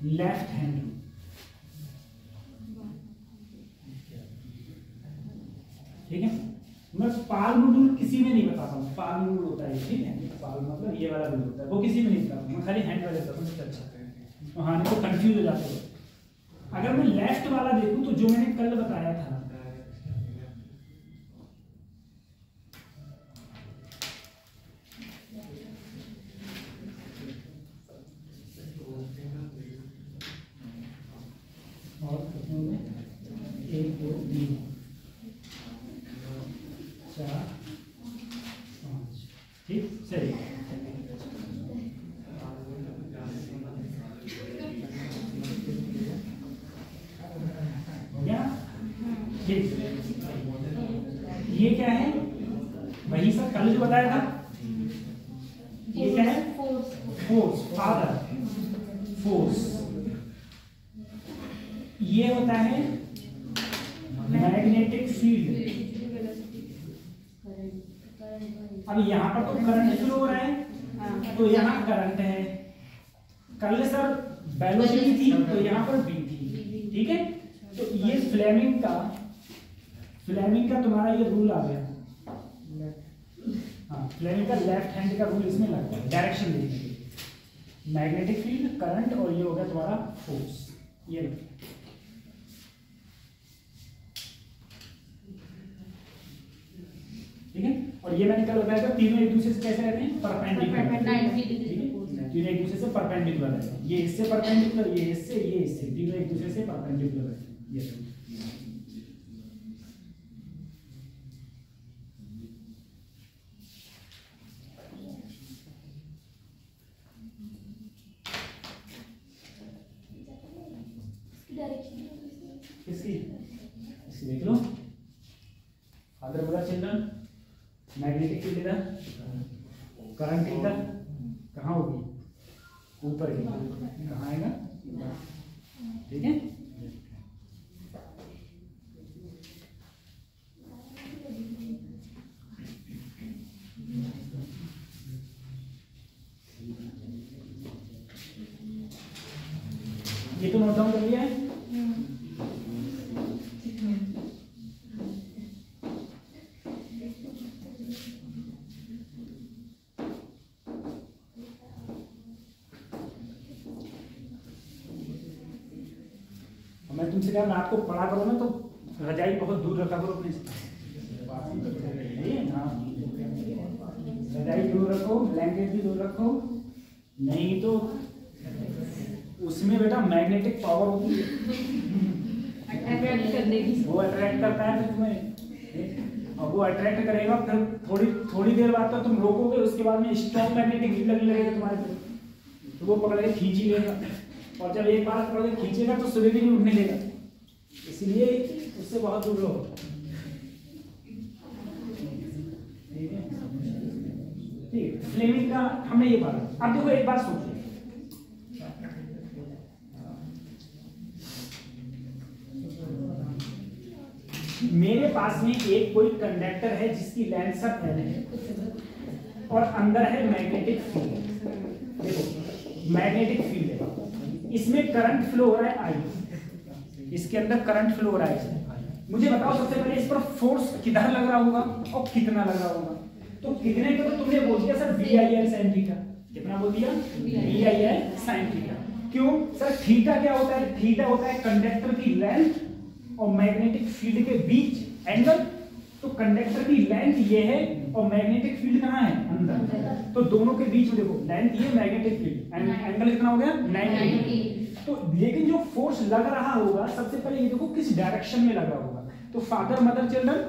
[SPEAKER 2] लेफ्ट हैंड, ठीक है, मैं पाल्म रूल किसी में नहीं बताता हूँ, पाल्म रूल होता है, ठीक है, पाल्म मतलब ये वाला रूल होता है, वो किसी में नहीं बताता हूँ, मैं खाली हैंड वाले बताता हूँ, सबसे अच्छा। तो हाँ, नहीं तो कंफ्यूज हो जाते हो। अगर मैं लेफ्ट वाला देखूँ तो जो मैंने कल बताया था, और 1 2 3 4 5, ठीक, सही। हो गया, ठीक। ये क्या है? वही सब कल जो बताया था, ये क्या है? Force, father force. ये होता है मैग्नेटिक फील्ड। अब यहाँ पर तो करंट फ्लो हो रहा है, तो यहाँ करंट है। कल सर वेलोसिटी थी तो यहाँ पर B थी, ठीक है। तो ये फ्लेमिंग का तुम्हारा ये रूल आ गया। हाँ, फ्लेमिंग का लेफ्ट हैंड का रूल इसमें लगता है डायरेक्शन देखने के लिए। मैग्नेटिक फील्ड, करंट और ये हो गया तुम्हारा फोर्स, ये ठीक है। और ये मैंने कल बताया था, तीनों एक दूसरे से कैसे रहते हैं? परपेंडिकुलर, तीनों एक दूसरे से परपेंडिकुलर रहते हैं। ये इससे परपेंडिकुलर, ये इससे, ये इससे, तीनों एक दूसरे से परपेंडिकुलर रहते हैं। ये इसकी देख लो, फादर पता चल रहा मैग्नेटिक फील्ड इधर, करंट इधर, कहाँ होगी? ऊपर की, कहाँ आएगा? ठीक है। ये तो नोट डाउन कर लिया है। मैं तुमसे कहा रात को पढ़ा करो ना तो रजाई बहुत दूर रखा करो अपने से। हाँ, रजाई दूर रखो, ब्लैंकेट भी दूर रखो, नहीं तो उसमें बेटा मैग्नेटिक पावर होती है,
[SPEAKER 4] अट्रैक्ट करने की।
[SPEAKER 2] वो अट्रैक्ट करता है फिर तुम्हें, और वो अट्रैक्ट करेगा फिर थोड़ी देर बाद तो तुम रोकोगे, उसके बाद में स्ट्रॉन्ग मैग्नेटिक फील्ड लगने लगेगा तुम्हारे पे, तो वो पकड़ के खींच ही लेगा, और जब एक बार पकड़ के खींचेगा तो सुबह भी नहीं उठने देगा, इसलिए उससे बहुत दूर रहो। ठीक है, फ्लेमिंग का हमने ये बात। अब देखो एक बात सोचो, मेरे पास में एक कोई कंडक्टर है जिसकी लेंथ सब L है और अंदर है मैग्नेटिक फील्ड। देखो मैग्नेटिक फील्ड है, इसमें करंट फ्लो हो रहा है I, इसके अंदर करंट फ्लो हो रहा है। मुझे बताओ सबसे पहले इस पर फोर्स किधर लग रहा होगा और कितना लग रहा होगा? तो कितने को तो तुमने बोल दिया सर VIL sin थीटा। कितना बोल दिया? VIL sin theta. क्यों सर? थीटा क्या होता है? थीटा होता है कंडक्टर की लेंथ और मैग्नेटिक फील्ड के बीच एंगल। तो कंडक्टर की लेंथ ये है और मैग्नेटिक फील्ड कहाँ है? अंदर। तो दोनों के बीच में देखो लेंथ ये, मैग्नेटिक फील्ड, एंगल कितना हो गया? 90। तो लेकिन जो फोर्स लग रहा होगा सबसे पहले ये देखो किस डायरेक्शन में लगा होगा। तो father mother children,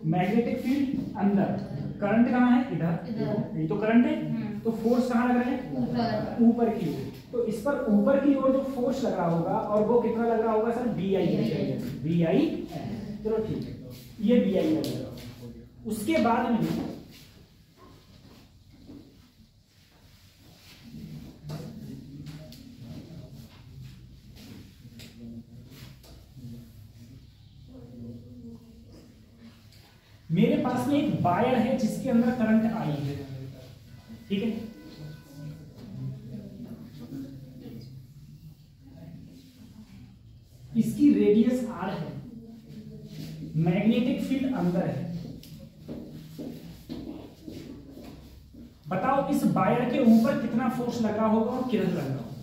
[SPEAKER 2] magnetic field अंदर, करंट कहाँ है? इधर, ये तो करंट है। तो फोर्स कहाँ लग रहा है? ऊपर की ओर। तो इस पर ऊपर की ओर जो फोर्स लग रहा होगा और वो कितना लग रहा होगा सर? VI। चलो ठीक है, ये VI लग रहा होगा। उसके बाद में मेरे पास में एक वायर है जिसके अंदर करंट I है, ठीक है। इसकी रेडियस R है, मैग्नेटिक फील्ड अंदर है। बताओ इस वायर के ऊपर कितना फोर्स लग रहा होगा और किधर लग रहा होगा?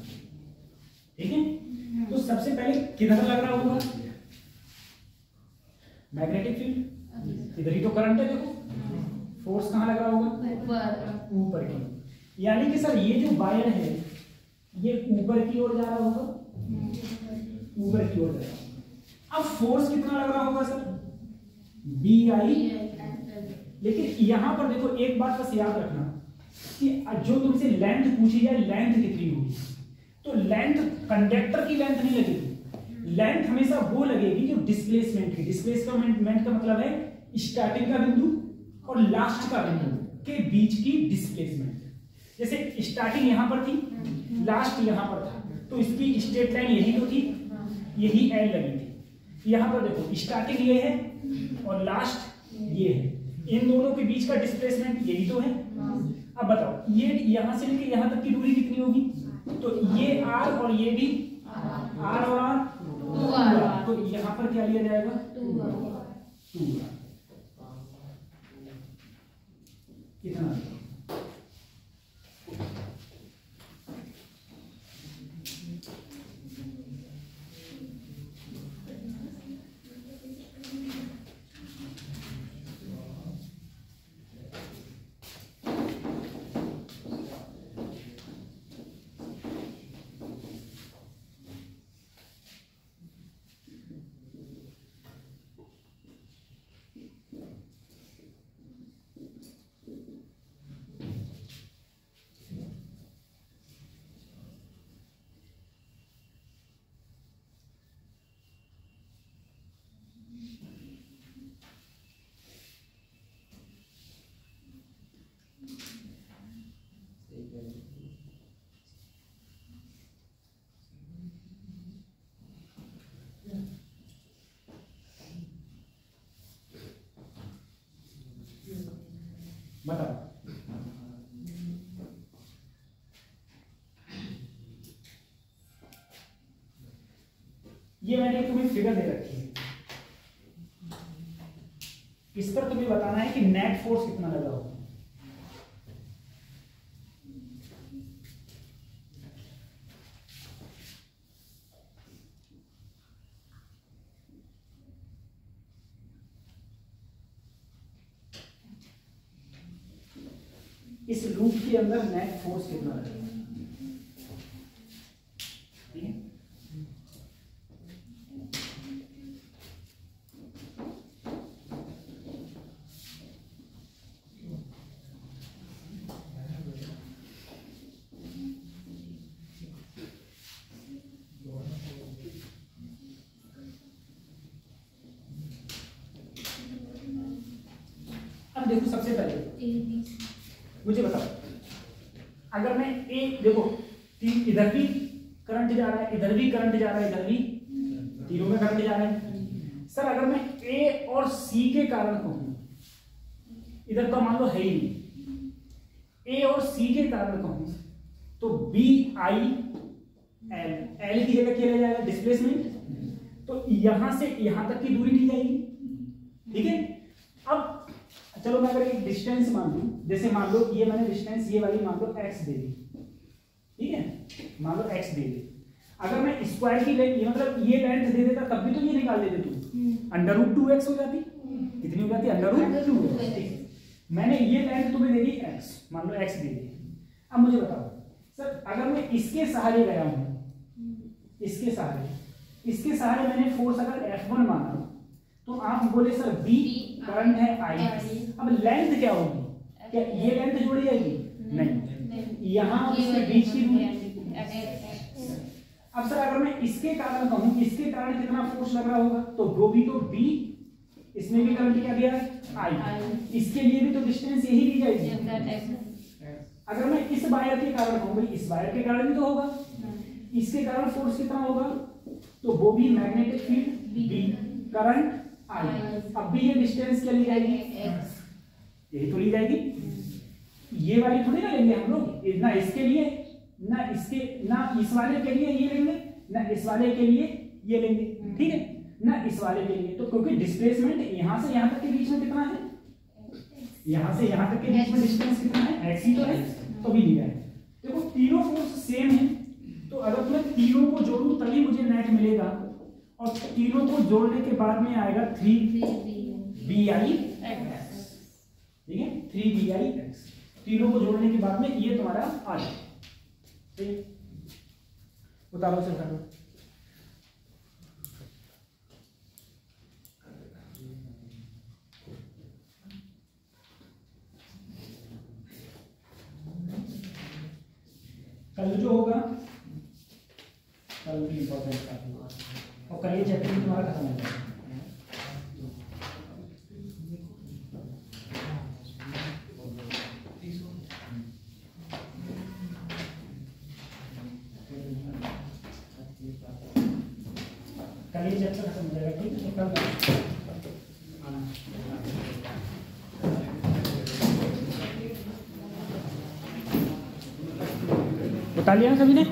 [SPEAKER 2] ठीक है, तो सबसे पहले किधर लग रहा होगा? मैग्नेटिक फील्ड, इधर ही तो करंट है। देखो फोर्स कहाँ लग रहा होगा? ऊपर की। यानी कि सर ये जो वायर है ये ऊपर की ओर जा रहा होगा, ऊपर की ओर जा रहा होगा। अब फोर्स कितना लग रहा होगा सर? VI। लेकिन यहां पर देखो एक बात बस याद रखना कि जो तुमसे लेंथ पूछी जाए, लेंथ कितनी होगी? तो लेंथ कंडक्टर की लेंथ नहीं लगेगी, लेंथ हमेशा वो लगेगी जो डिस्प्लेसमेंट की। डिस्प्लेसमेंट का मतलब है स्टार्टिंग का बिंदु और लास्ट का बिंदु के बीच की डिस्प्लेसमेंट। जैसे स्टार्टिंग यहां पर थी, लास्ट यहां पर था, तो इसकी स्ट्रेट लाइन यही तो थी, यही L लगी थी। यहां पर देखो स्टार्टिंग ये है और लास्ट ये है, इन दोनों के बीच का डिस्प्लेसमेंट यही तो है। अब बताओ ये यहां से लेके यहां तक की दूरी कितनी होगी? तो ये R और ये भी R और R 2R। तो यहां पर क्या लिया जाएगा? 2R। कितना? ये मैंने तुम्हें फिगर दे रखी है, इस पर तुम्हें बताना है कि नेट फोर्स कितना लगा होगा। इस लूप के अंदर नेट फोर्स कितना लगेगा, ठीक है। अब देखो सबसे पहले मुझे बताओ, अगर मैं ए देखो इधर भी करंट जा रहा है, इधर भी करंट जा रहा है, इधर भी, तीनों में करंट जा रहा है। सर अगर मैं ए और सी के कारण कहूं, इधर तो मान लो है ही नहीं, ए और सी के कारण कहूं तो बी आई एल, एल की जगह क्या रह जाएगा, डिस्प्लेसमेंट। तो यहां से यहां तक की दूरी दी जाएगी, ठीक है। अब चलो मैं अगर एक डिस्टेंस मान लूं, जैसे मान लो ये मैंने डिस्टेंस ये वाली मान लो x दे दी, ठीक है, मान लो x दे दी। अगर मैं स्क्वायर की लेंथ, मतलब ये लेंथ दे देता तब भी तो ये निकाल देते तुम, √2x हो जाती, कितनी हो जाती, √2x। मैंने ये लेंथ तुम्हें दे दी x, मान लो x दे दी। अब मुझे बताओ सर अगर मैं इसके सहारे गया हूं, इसके सहारे मैंने फोर्स अगर F1 माना तो आप बोले सर B करंट है I, अब लेंथ क्या होगी, क्या ये लेंथ जोड़ी जाएगी, नहीं, यहाँ इसके बीच की दूरी। अब सर अगर मैं इसके कारण कहूं, इसके कारण कितना फोर्स लग रहा होगा, तो वो भी तो B, इसमें भी करंट क्या दिया I, इसके लिए भी तो डिस्टेंस यही दी जाएगी। अगर मैं इस वायर के कारण कहूं, भाई इस वायर के कारण भी तो होगा, इसके कारण फोर्स कितना होगा, तो वो भी magnetic field B, current I। अब भी ये डिस्टेंस क्या ली जाएगी, यही तो ली जाएगी, ये वाली थोड़ी ना लेंगे हम लोग, ना इसके लिए ना इसके, ना इस वाले के लिए ये लेंगे, ना इस वाले के लिए ये लेंगे, ठीक है, ना इस वाले के लिए। तो क्योंकि डिस्प्लेसमेंट यहां से यहां तक के बीच में कितना है, यहां से यहां तक के बीच में डिस्टेंस कितना है, x ही तो है, तो भी लिया है। देखो तीनों फोर्स सेम है, तो अगर मैं तीनों को जोड़ूं तभी मुझे नेट मिलेगा, और तीनों को जोड़ने के बाद में आएगा 3BI, ठीक है, 3BI। तीनों को जोड़ने के बाद में ये तुम्हारा आ जाए, ठीक है। उतारो से उतारो, कल जो होगा, कल भी इंपॉर्टेंट काफी होगा, और कल ये चैप्टर तुम्हारा खत्म हो जाएगा। कल ये चैप्टर खत्म हो जाएगा, ठीक है। तो कल बता लिया सभी ने।